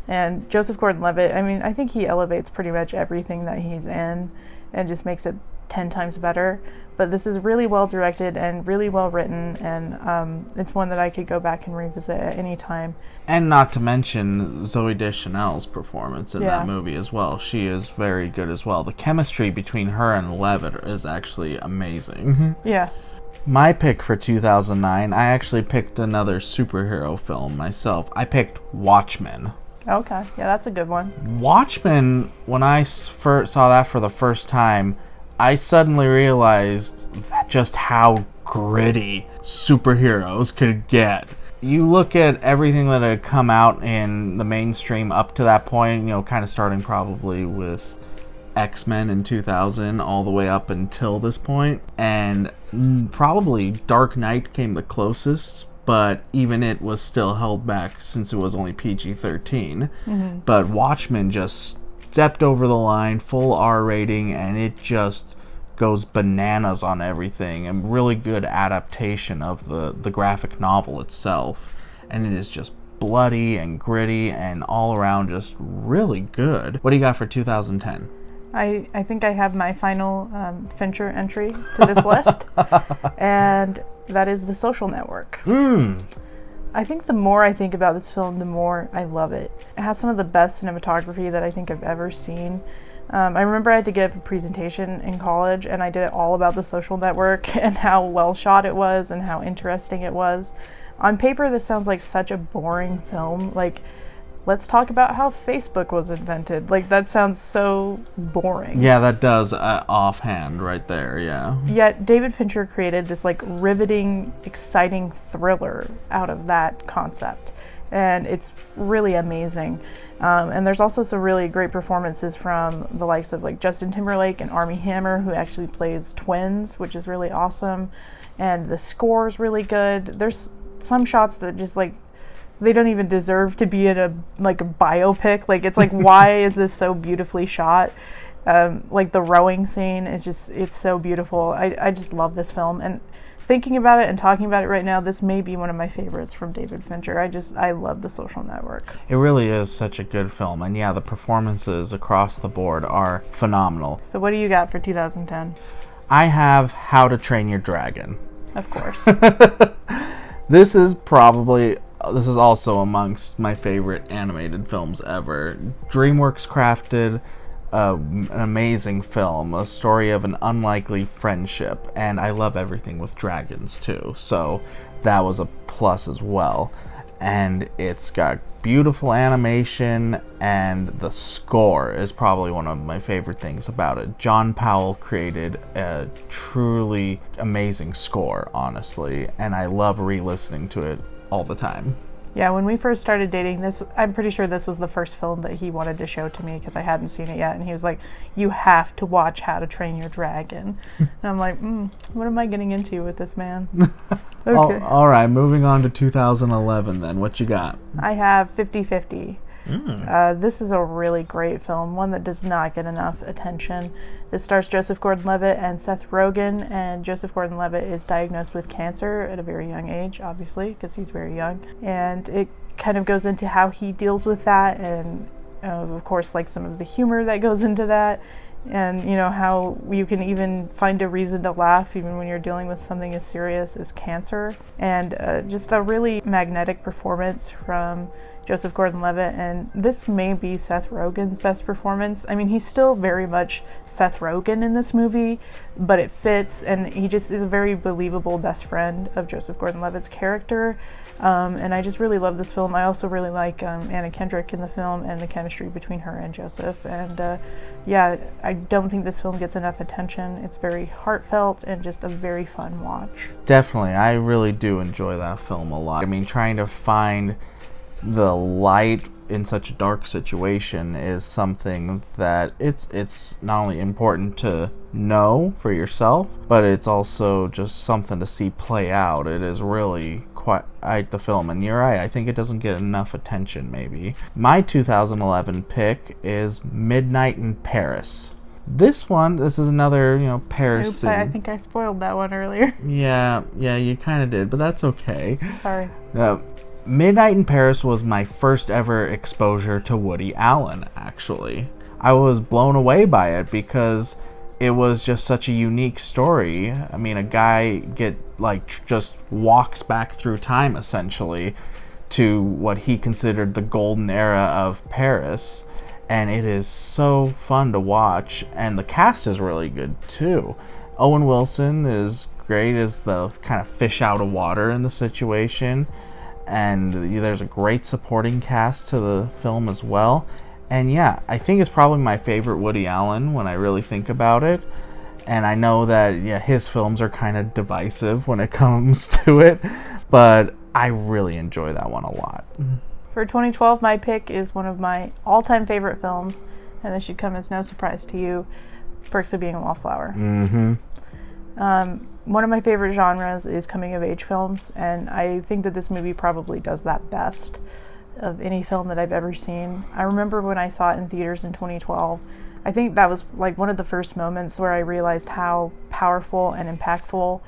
And Joseph Gordon-Levitt, I mean, I think he elevates pretty much everything that he's in and just makes it 10 times better. But this is really well directed and really well written, and it's one that I could go back and revisit at any time. And not to mention Zooey Deschanel's performance in that movie as well. She is very good as well. The chemistry between her and Levitt is actually amazing. Yeah. My pick for 2009, I actually picked another superhero film myself. I picked Watchmen. Okay, yeah, that's a good one. Watchmen, when I first saw that for the first time, I suddenly realized just how gritty superheroes could get. You look at everything that had come out in the mainstream up to that point, kind of starting probably with X-Men in 2000 all the way up until this point, and probably Dark Knight came the closest, but even it was still held back since it was only PG-13. But Watchmen just stepped over the line, full R rating, and it just goes bananas on everything. A really good adaptation of the graphic novel itself. And it is just bloody and gritty and all around just really good. What do you got for 2010? I think I have my final Fincher entry to this list, and that is The Social Network. I think the more I think about this film, the more I love it. It has some of the best cinematography that I think I've ever seen. I remember I had to give a presentation in college, and I did it all about The Social Network and how well shot it was and how interesting it was. On paper, this sounds like such a boring film. let's talk about how Facebook was invented. Like, that sounds so boring. Yeah, that does offhand right there, yeah. Yet David Fincher created this like riveting, exciting thriller out of that concept. And it's really amazing. And there's also some really great performances from the likes of like Justin Timberlake and Armie Hammer, who actually plays twins, which is really awesome. And the score is really good. There's some shots that just like, they don't even deserve to be in a biopic. Like, it's like, why is this so beautifully shot? Like the rowing scene is just, it's so beautiful. I just love this film. And thinking about it and talking about it right now, this may be one of my favorites from David Fincher. I love The Social Network. It really is such a good film. And yeah, the performances across the board are phenomenal. So what do you got for 2010? I have How to Train Your Dragon. Of course. This is also amongst my favorite animated films ever. DreamWorks crafted an amazing film, a story of an unlikely friendship, and I love everything with dragons too, so that was a plus as well. And it's got beautiful animation, and the score is probably one of my favorite things about it. John Powell created a truly amazing score, honestly, and I love re-listening to it all the time. Yeah, when we first started dating, I'm pretty sure this was the first film that he wanted to show to me because I hadn't seen it yet. And he was like, you have to watch How to Train Your Dragon. And I'm like, what am I getting into with this man? Okay. All right, moving on to 2011 then. What you got? I have 50-50. This is a really great film, one that does not get enough attention. This stars Joseph Gordon-Levitt and Seth Rogen, and Joseph Gordon-Levitt is diagnosed with cancer at a very young age, obviously, because he's very young. And it kind of goes into how he deals with that, and of course, like some of the humor that goes into that, and you know how you can even find a reason to laugh even when you're dealing with something as serious as cancer. And just a really magnetic performance from Joseph Gordon-Levitt, and this may be Seth Rogen's best performance. I mean, he's still very much Seth Rogen in this movie, but it fits, and he just is a very believable best friend of Joseph Gordon-Levitt's character. And I just really love this film. I also really like Anna Kendrick in the film and the chemistry between her and Joseph. And yeah, I don't think this film gets enough attention. It's very heartfelt and just a very fun watch. Definitely, I really do enjoy that film a lot. I mean, trying to find the light in such a dark situation is something that it's not only important to know for yourself, but it's also just something to see play out. It is really quite the film, and you're right, I think it doesn't get enough attention maybe. My 2011 pick is Midnight in Paris. This is another, Paris Oops, thing. I think I spoiled that one earlier. Yeah, you kind of did, but that's okay. Sorry. Midnight in Paris was my first ever exposure to Woody Allen, actually. I was blown away by it because it was just such a unique story. I mean, a guy just walks back through time, essentially, to what he considered the golden era of Paris. And it is so fun to watch, and the cast is really good, too. Owen Wilson is great as the kind of fish out of water in the situation. And there's a great supporting cast to the film as well. And yeah, I think it's probably my favorite Woody Allen when I really think about it. And I know that his films are kind of divisive when it comes to it, but I really enjoy that one a lot. For 2012, my pick is one of my all-time favorite films, and this should come as no surprise to you, Perks of Being a Wallflower. One of my favorite genres is coming-of-age films, and I think that this movie probably does that best of any film that I've ever seen. I remember when I saw it in theaters in 2012, I think that was like one of the first moments where I realized how powerful and impactful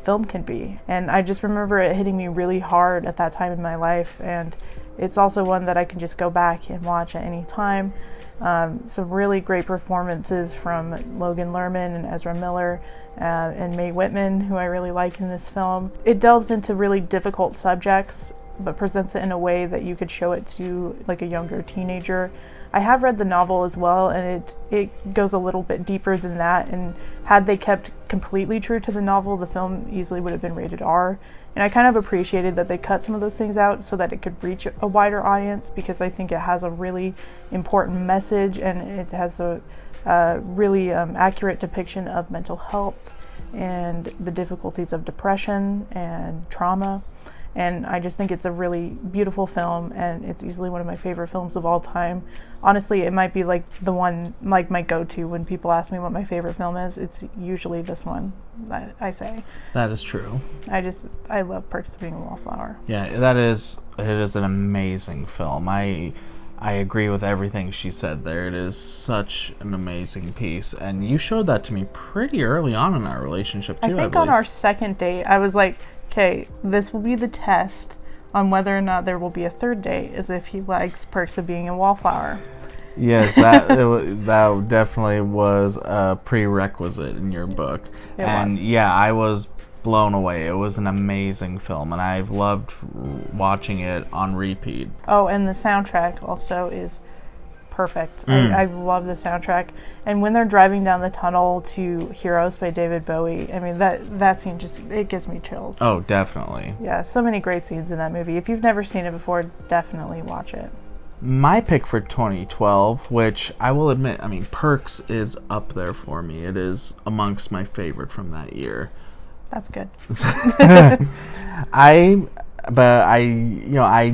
film can be. And I just remember it hitting me really hard at that time in my life, and it's also one that I can just go back and watch at any time. Some really great performances from Logan Lerman and Ezra Miller and Mae Whitman, who I really like in this film. It delves into really difficult subjects, but presents it in a way that you could show it to like a younger teenager I have read the novel as well, and it goes a little bit deeper than that, and had they kept completely true to the novel, the film easily would have been rated R. And I kind of appreciated that they cut some of those things out so that it could reach a wider audience, because I think it has a really important message, and it has a really accurate depiction of mental health and the difficulties of depression and trauma. And I just think it's a really beautiful film, and it's easily one of my favorite films of all time. Honestly, it might be like the one, like my go-to when people ask me what my favorite film is. It's usually this one that I say. That is true. I love Perks of Being a Wallflower. Yeah, it is an amazing film. I agree with everything she said there. It is such an amazing piece, and you showed that to me pretty early on in our relationship too. I think on our second date, I was like, okay, this will be the test on whether or not there will be a third date, is if he likes Perks of Being a Wallflower. Yes, that definitely was a prerequisite in your book. Yeah, I was blown away. It was an amazing film, and I've loved watching it on repeat. Oh, and the soundtrack also is perfect. I love the soundtrack. And when they're driving down the tunnel to Heroes by David Bowie, I mean, that scene just, it gives me chills. Oh, definitely. Yeah, so many great scenes in that movie. If you've never seen it before, definitely watch it. My pick for 2012, which I will admit, I mean, Perks is up there for me. It is amongst my favorite from that year. That's good. I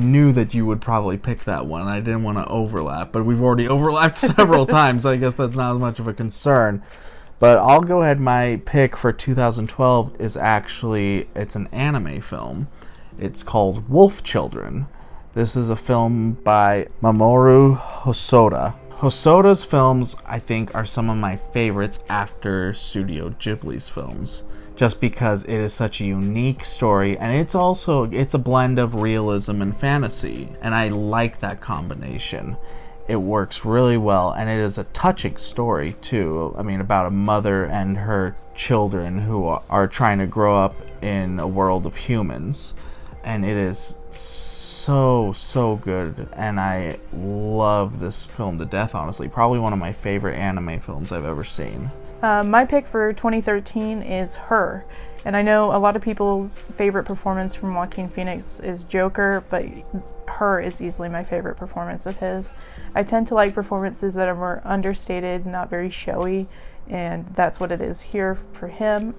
knew that you would probably pick that one. I didn't want to overlap, but we've already overlapped several times, so I guess that's not as much of a concern. But I'll go ahead. My pick for 2012 is actually, it's an anime film. It's called Wolf Children. This is a film by Mamoru Hosoda. Hosoda's films, I think, are some of my favorites after Studio Ghibli's films, just because it is such a unique story, and it's a blend of realism and fantasy, and I like that combination. It works really well, and it is a touching story too. I mean, about a mother and her children who are trying to grow up in a world of humans, and it is so good, and I love this film to death, honestly. Probably one of my favorite anime films I've ever seen. My pick for 2013 is Her. And I know a lot of people's favorite performance from Joaquin Phoenix is Joker, but Her is easily my favorite performance of his. I tend to like performances that are more understated, not very showy, and that's what it is here for him.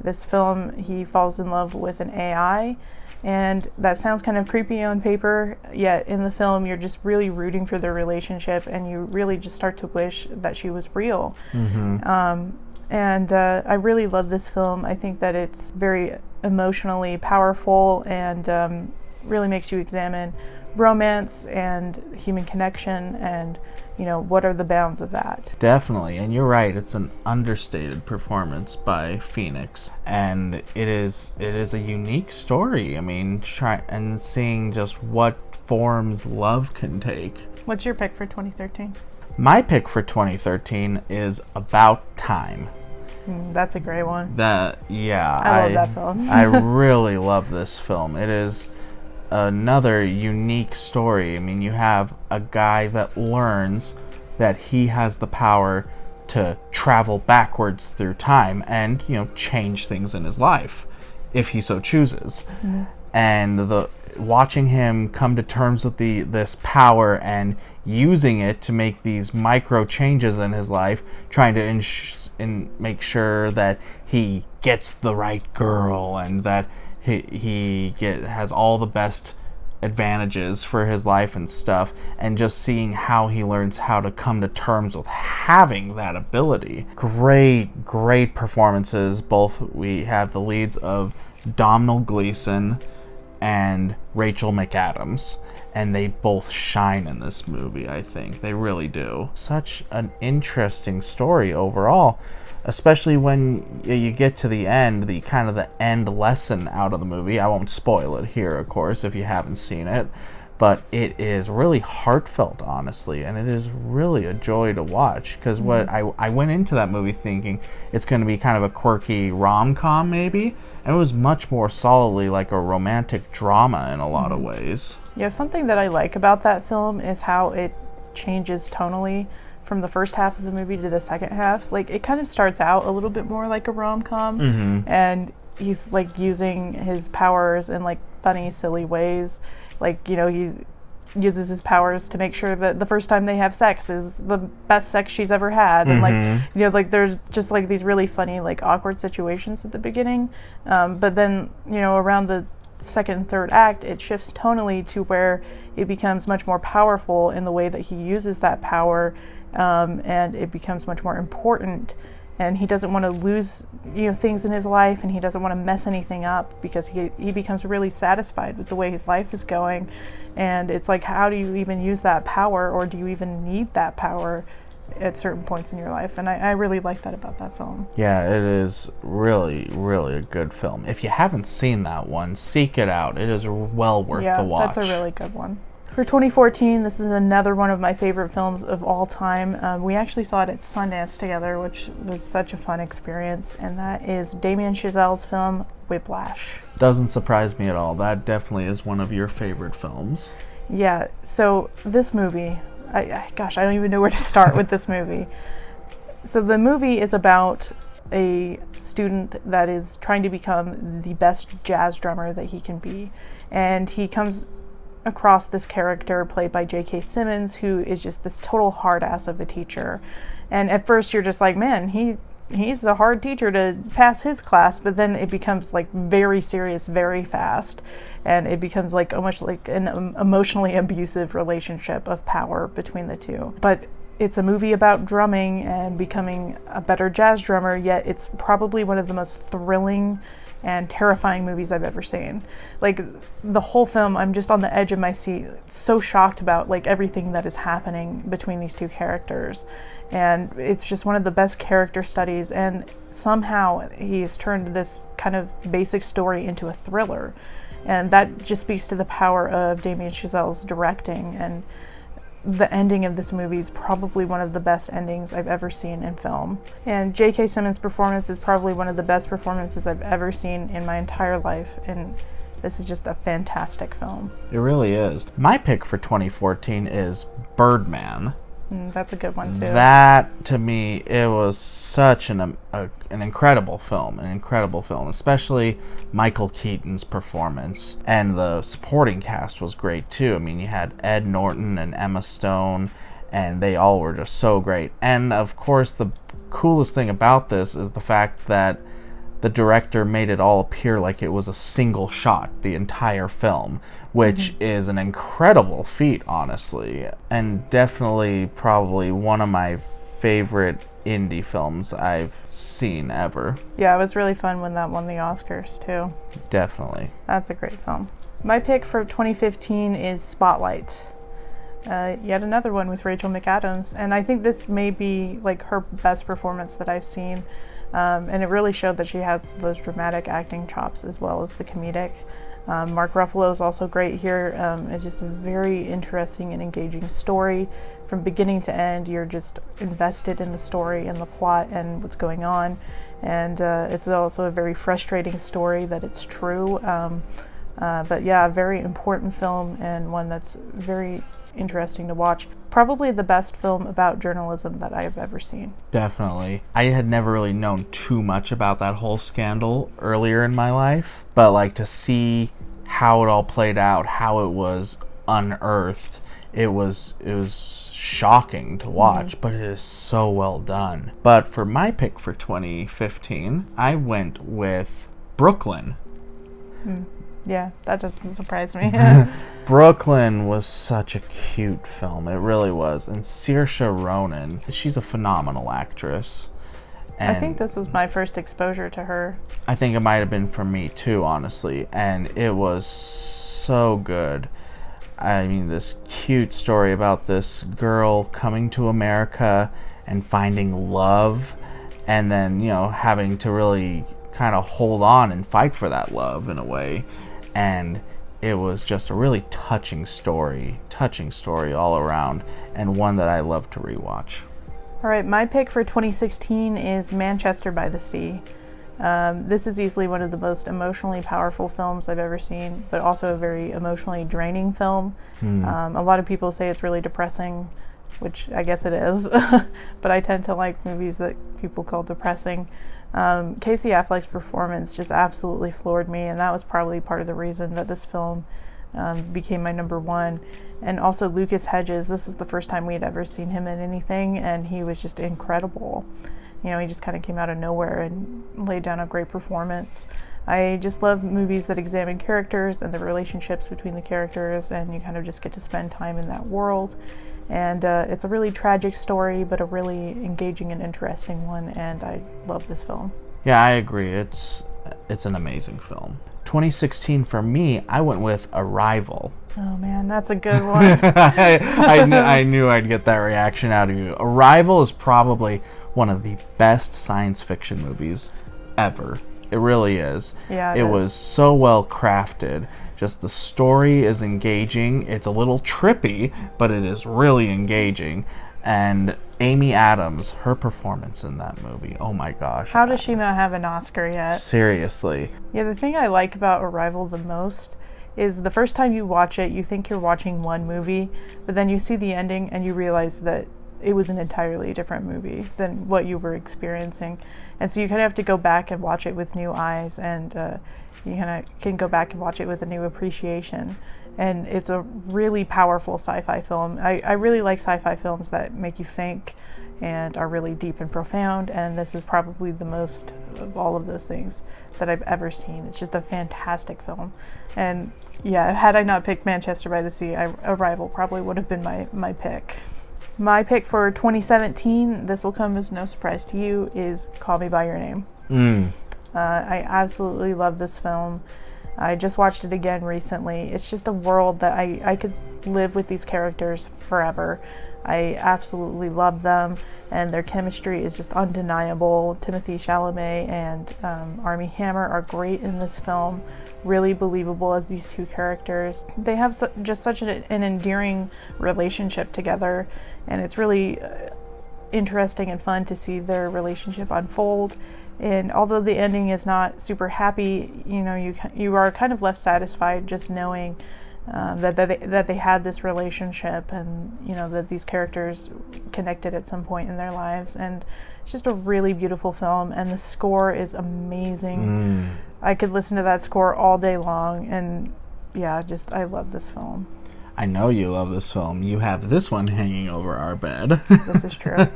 This film, he falls in love with an AI, and that sounds kind of creepy on paper, yet in the film you're just really rooting for their relationship, and you really just start to wish that she was real. I really love this film. I think that it's very emotionally powerful, and really makes you examine romance and human connection, and what are the bounds of that. Definitely, and you're right, it's an understated performance by Phoenix, and it is a unique story. I mean, seeing just what forms love can take. What's your pick for 2013? My pick for 2013 is About Time. That's a great one. I love that film. I really love this film. It is another unique story. I mean, you have a guy that learns that he has the power to travel backwards through time and, change things in his life if he so chooses. And watching him come to terms with this power and using it to make these micro changes in his life, trying to make sure that he gets the right girl, and that he has all the best advantages for his life and stuff, and just seeing how he learns how to come to terms with having that ability. Great performances. We have the leads of Domhnall Gleeson and Rachel McAdams, and they both shine in this movie. I think they really do. Such an interesting story overall, especially when you get to the end, the end lesson out of the movie. I won't spoil it here, of course, if you haven't seen it, but it is really heartfelt, honestly, and it is really a joy to watch, because I went into that movie thinking it's going to be kind of a quirky rom-com maybe, and it was much more solidly like a romantic drama in a lot of ways. Yeah, something that I like about that film is how it changes tonally from the first half of the movie to the second half. Like, it kind of starts out a little bit more like a rom-com, and he's like using his powers in like funny, silly ways. Like, you know, he uses his powers to make sure that the first time they have sex is the best sex she's ever had, and like, you know, like there's just like these really funny, like awkward situations at the beginning, but then, you know, around the second and third act, it shifts tonally to where it becomes much more powerful in the way that he uses that power, and it becomes much more important, and he doesn't want to lose, you know, things in his life, and he doesn't want to mess anything up, because he becomes really satisfied with the way his life is going. And it's like, how do you even use that power, or do you even need that power at certain points in your life? And I really like that about that film. Yeah, it is really, really a good film. If you haven't seen that one, seek it out. It is well worth the watch. That's a really good one. For 2014, this is another one of my favorite films of all time. We actually saw it at Sundance together, which was such a fun experience, and that is Damien Chazelle's film, Whiplash. Doesn't surprise me at all. That definitely is one of your favorite films. Yeah, so this movie, gosh, I don't even know where to start with this movie. So the movie is about a student that is trying to become the best jazz drummer that he can be, and he comes across this character played by J.K. Simmons, who is just this total hard ass of a teacher. And at first you're just like, man, he's a hard teacher to pass his class, but then it becomes like very serious very fast, and it becomes like almost like an emotionally abusive relationship of power between the two. But it's a movie about drumming and becoming a better jazz drummer, yet it's probably one of the most thrilling and terrifying movies I've ever seen. Like, the whole film, I'm just on the edge of my seat, so shocked about like everything that is happening between these two characters. And it's just one of the best character studies, and somehow he's turned this kind of basic story into a thriller. And that just speaks to the power of Damien Chazelle's directing, and the ending of this movie is probably one of the best endings I've ever seen in film. And J.K. Simmons' performance is probably one of the best performances I've ever seen in my entire life, and this is just a fantastic film. It really is. My pick for 2014 is Birdman. That's a good one too. That, to me, it was such an incredible film, especially Michael Keaton's performance, and the supporting cast was great too. I mean, you had Ed Norton and Emma Stone, and they all were just so great. And of course, the coolest thing about this is the fact that the director made it all appear like it was a single shot, the entire film, which is an incredible feat, honestly, and definitely probably one of my favorite indie films I've seen ever. Yeah, it was really fun when that won the Oscars too. Definitely. That's a great film. My pick for 2015 is Spotlight. Yet another one with Rachel McAdams, and I think this may be like her best performance that I've seen. And it really showed that she has those dramatic acting chops as well as the comedic. Mark Ruffalo is also great here. It's just a very interesting and engaging story. From beginning to end, you're just invested in the story and the plot and what's going on. And it's also a very frustrating story that it's true. But yeah, a very important film, and one that's very interesting to watch. Probably the best film about journalism that I have ever seen. Definitely. I had never really known too much about that whole scandal earlier in my life, but like to see how it all played out, how it was unearthed, it was shocking to watch, but it is so well done. But for my pick for 2015, I went with Brooklyn. Yeah, that doesn't surprise me. Brooklyn was such a cute film. It really was. And Saoirse Ronan, she's a phenomenal actress. And I think this was my first exposure to her. I think it might have been for me too, honestly. And it was so good. I mean, this cute story about this girl coming to America and finding love, and then, you know, having to really kind of hold on and fight for that love in a way. And it was just a really touching story all around, and one that I love to rewatch. All right, my pick for 2016 is Manchester by the Sea. This is easily one of the most emotionally powerful films I've ever seen, but also a very emotionally draining film. A lot of people say it's really depressing, which I guess it is, but I tend to like movies that people call depressing. Casey Affleck's performance just absolutely floored me, and that was probably part of the reason that this film became my number one. And also Lucas Hedges, this is the first time we had ever seen him in anything, and he was just incredible. You know, he just kind of came out of nowhere and laid down a great performance. I just love movies that examine characters and the relationships between the characters, and you kind of just get to spend time in that world. And it's a really tragic story, but a really engaging and interesting one, and I love this film. Yeah, I agree. It's an amazing film. 2016 for me, I went with Arrival. Oh man, that's a good one. I knew I'd get that reaction out of you. Arrival is probably one of the best science fiction movies ever. It really is. Yeah, it was so well crafted. Just the story is engaging. It's a little trippy, but it is really engaging. And Amy Adams, her performance in that movie, oh my gosh. How does she not have an Oscar yet? Seriously. Yeah, the thing I like about Arrival the most is the first time you watch it, you think you're watching one movie, but then you see the ending and you realize that it was an entirely different movie than what you were experiencing. And so you kind of have to go back and watch it with new eyes, and you kind of can go back and watch it with a new appreciation. And it's a really powerful sci-fi film. I really like sci-fi films that make you think and are really deep and profound, and this is probably the most of all of those things that I've ever seen. It's just a fantastic film. And yeah, had I not picked Manchester by the Sea, Arrival probably would have been my pick. My pick for 2017, this will come as no surprise to you, is Call Me By Your Name. I absolutely love this film. I just watched it again recently. It's just a world that I could live with these characters forever. I absolutely love them, and their chemistry is just undeniable. Timothée Chalamet and Armie Hammer are great in this film, really believable as these two characters. They have just such an endearing relationship together, and it's really interesting and fun to see their relationship unfold. And although the ending is not super happy, you know, you are kind of left satisfied just knowing that they had this relationship, and you know that these characters connected at some point in their lives. And it's just a really beautiful film, and the score is amazing. I could listen to that score all day long, and yeah, just I love this film. I know you love this film. You have this one hanging over our bed. This is true.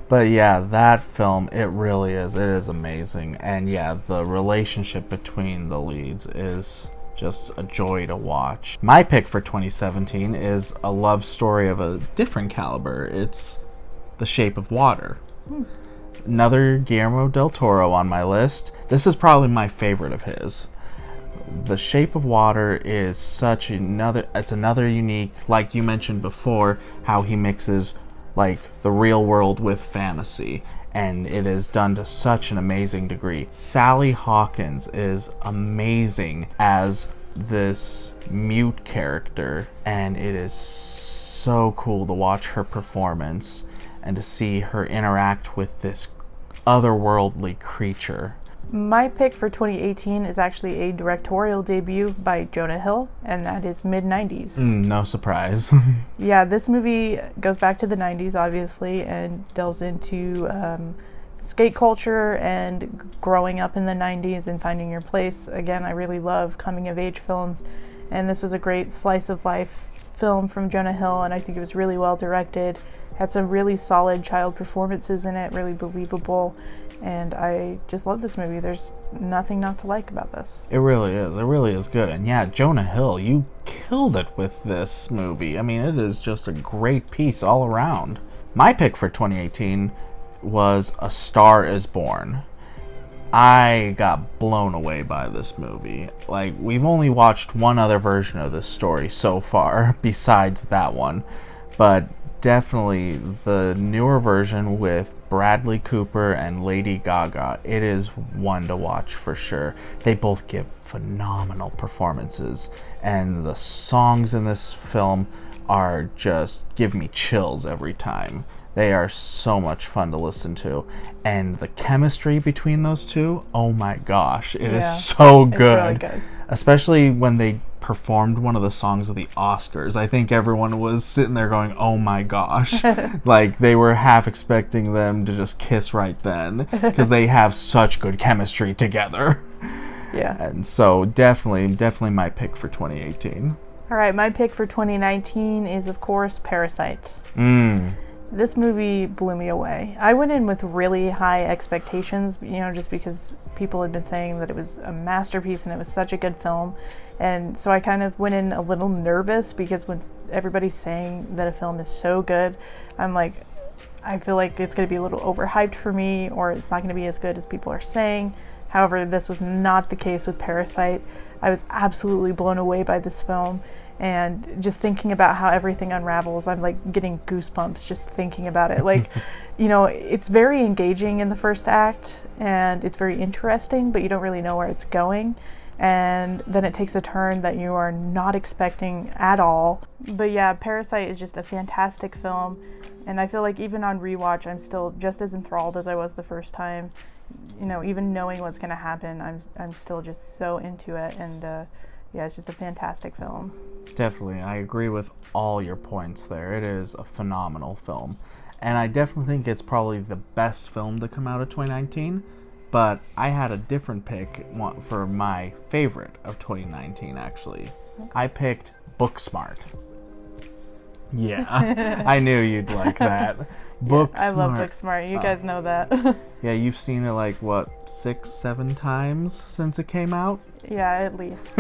But yeah, that film, it really is. It is amazing. And yeah, the relationship between the leads is just a joy to watch. My pick for 2017 is a love story of a different caliber. It's The Shape of Water. Another Guillermo del Toro on my list. This is probably my favorite of his. The Shape of Water is it's another unique, like you mentioned before, how he mixes like the real world with fantasy, and it is done to such an amazing degree. Sally Hawkins is amazing as this mute character, and it is so cool to watch her performance and to see her interact with this otherworldly creature. My pick for 2018 is actually a directorial debut by Jonah Hill, and that is Mid-90s. No surprise. Yeah, this movie goes back to the 90s, obviously, and delves into skate culture and growing up in the 90s and finding your place. Again, I really love coming-of-age films, and this was a great slice-of-life film from Jonah Hill, and I think it was really well directed. Had some really solid child performances in it, really believable, and I just love this movie. There's nothing not to like about this. It really is. It really is good. And yeah, Jonah Hill, you killed it with this movie. I mean, it is just a great piece all around. My pick for 2018 was A Star Is Born. I got blown away by this movie. Like, we've only watched one other version of this story so far, besides that one, but definitely the newer version with Bradley Cooper and Lady Gaga, it is one to watch for sure. They both give phenomenal performances, and the songs in this film are just give me chills every time. They are so much fun to listen to, and the chemistry between those two, oh my gosh, it is so good. It's really good. Especially when they performed one of the songs of the Oscars, I think everyone was sitting there going, oh my gosh. Like, they were half expecting them to just kiss right then, because they have such good chemistry together. Yeah. And so definitely my pick for 2018. All right, my pick for 2019 is, of course, Parasite. This movie blew me away. I went in with really high expectations, just because people had been saying that it was a masterpiece and it was such a good film. And so I kind of went in a little nervous, because when everybody's saying that a film is so good, I'm like, I feel like it's going to be a little overhyped for me, or it's not going to be as good as people are saying. However, this was not the case with Parasite. I was absolutely blown away by this film. And just thinking about how everything unravels, I'm like getting goosebumps just thinking about it. Like, it's very engaging in the first act, and it's very interesting, but you don't really know where it's going. And then it takes a turn that you are not expecting at all. But yeah, Parasite is just a fantastic film. And I feel like even on rewatch, I'm still just as enthralled as I was the first time. Even knowing what's going to happen, I'm still just so into it. And yeah, it's just a fantastic film. Definitely. I agree with all your points there. It is a phenomenal film. And I definitely think it's probably the best film to come out of 2019. But I had a different pick for my favorite of 2019, actually. Okay. I picked Booksmart. Yeah, I knew you'd like that. Booksmart. I love Booksmart. You guys know that. Yeah, you've seen it like, 6-7 times since it came out? Yeah, at least.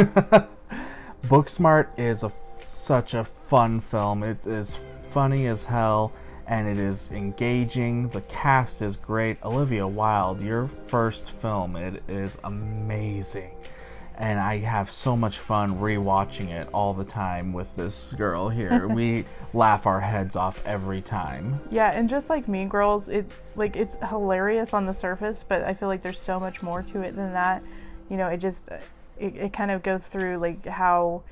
Booksmart is such a fun film. It is funny as hell, and it is engaging. The cast is great. Olivia Wilde, your first film, it is amazing. And I have so much fun rewatching it all the time with this girl here. We laugh our heads off every time. Yeah, and just like Mean Girls, it's hilarious on the surface, but I feel like there's so much more to it than that. It kind of goes through like how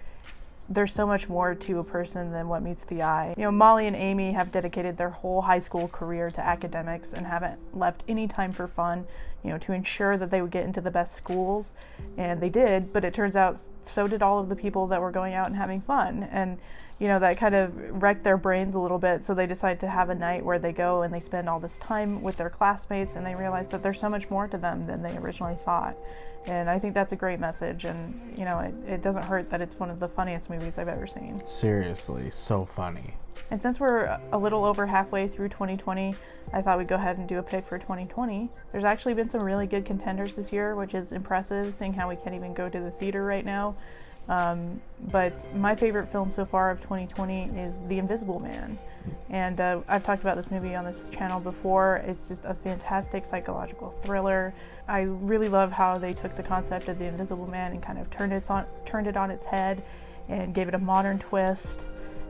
there's so much more to a person than what meets the eye. Molly and Amy have dedicated their whole high school career to academics and haven't left any time for fun, to ensure that they would get into the best schools. And they did, but it turns out so did all of the people that were going out and having fun. And, that kind of wrecked their brains a little bit. So they decide to have a night where they go and they spend all this time with their classmates, and they realize that there's so much more to them than they originally thought. And I think that's a great message, and it doesn't hurt that it's one of the funniest movies I've ever seen. Seriously, so funny. And since we're a little over halfway through 2020, I thought we'd go ahead and do a pick for 2020. There's actually been some really good contenders this year, which is impressive, seeing how we can't even go to the theater right now. But my favorite film so far of 2020 is The Invisible Man. And I've talked about this movie on this channel before. It's just a fantastic psychological thriller. I really love how they took the concept of the Invisible Man and kind of turned it on its head and gave it a modern twist,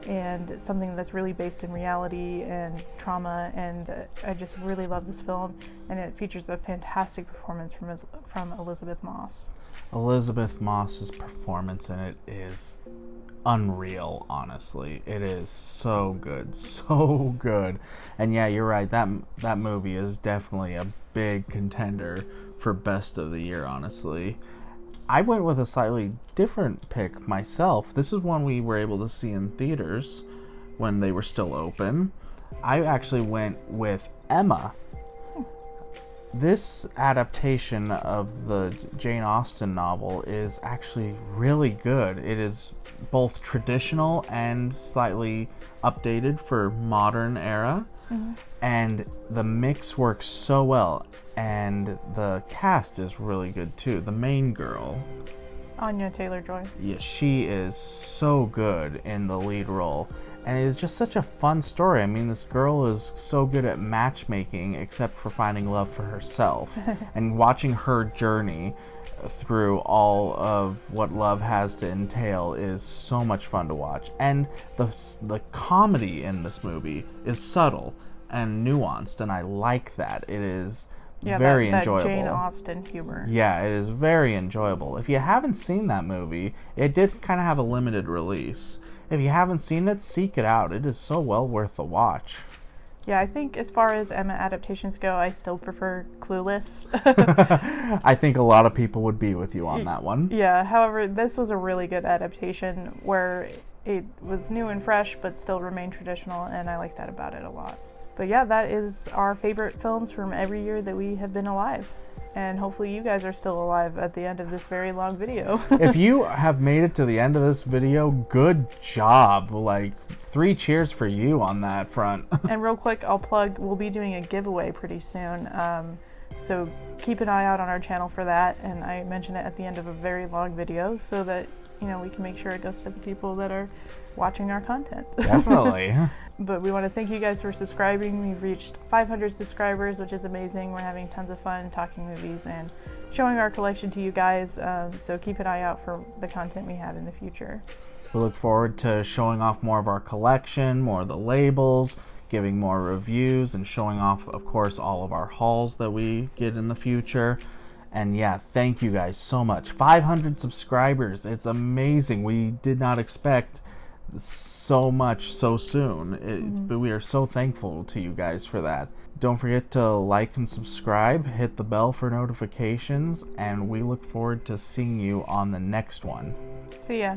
and something that's really based in reality and trauma. And I just really love this film, and it features a fantastic performance from Elizabeth Moss. Elizabeth Moss's performance in it is unreal, honestly. It is so good, so good. And yeah, you're right, that movie is definitely a big contender for best of the year, honestly. I went with a slightly different pick myself. This is one we were able to see in theaters when they were still open. I actually went with Emma. This adaptation of the Jane Austen novel is actually really good. It is both traditional and slightly updated for modern era. Mm-hmm. And the mix works so well. And the cast is really good too. The main girl, Anya Taylor-Joy. Yeah, she is so good in the lead role. And it is just such a fun story. I mean, this girl is so good at matchmaking, except for finding love for herself. And watching her journey through all of what love has to entail is so much fun to watch. And the comedy in this movie is subtle and nuanced, and I like that. It is very enjoyable. Jane Austen humor. Yeah, it is very enjoyable. If you haven't seen that movie, it did kind of have a limited release. If you haven't seen it, seek it out. It is so well worth the watch. Yeah, I think as far as Emma adaptations go, I still prefer Clueless. I think a lot of people would be with you on that one. Yeah, however, this was a really good adaptation where it was new and fresh but still remained traditional, and I like that about it a lot. But yeah, that is our favorite films from every year that we have been alive. And hopefully you guys are still alive at the end of this very long video. If you have made it to the end of this video, good job. Like, 3 cheers for you on that front. And real quick, I'll plug, we'll be doing a giveaway pretty soon. So keep an eye out on our channel for that. And I mention it at the end of a very long video so that, you know, we can make sure it goes to the people that are watching our content. Definitely. But we want to thank you guys for subscribing. We've reached 500 subscribers, which is amazing. We're having tons of fun talking movies and showing our collection to you guys. So keep an eye out for the content we have in the future. We look forward to showing off more of our collection, more of the labels, giving more reviews, and showing off, of course, all of our hauls that we get in the future. And yeah, thank you guys so much. 500 subscribers. It's amazing. We did not expect so much so soon, but we are so thankful to you guys for that. Don't forget to like and subscribe, hit the bell for notifications, and we look forward to seeing you on the next one. See ya.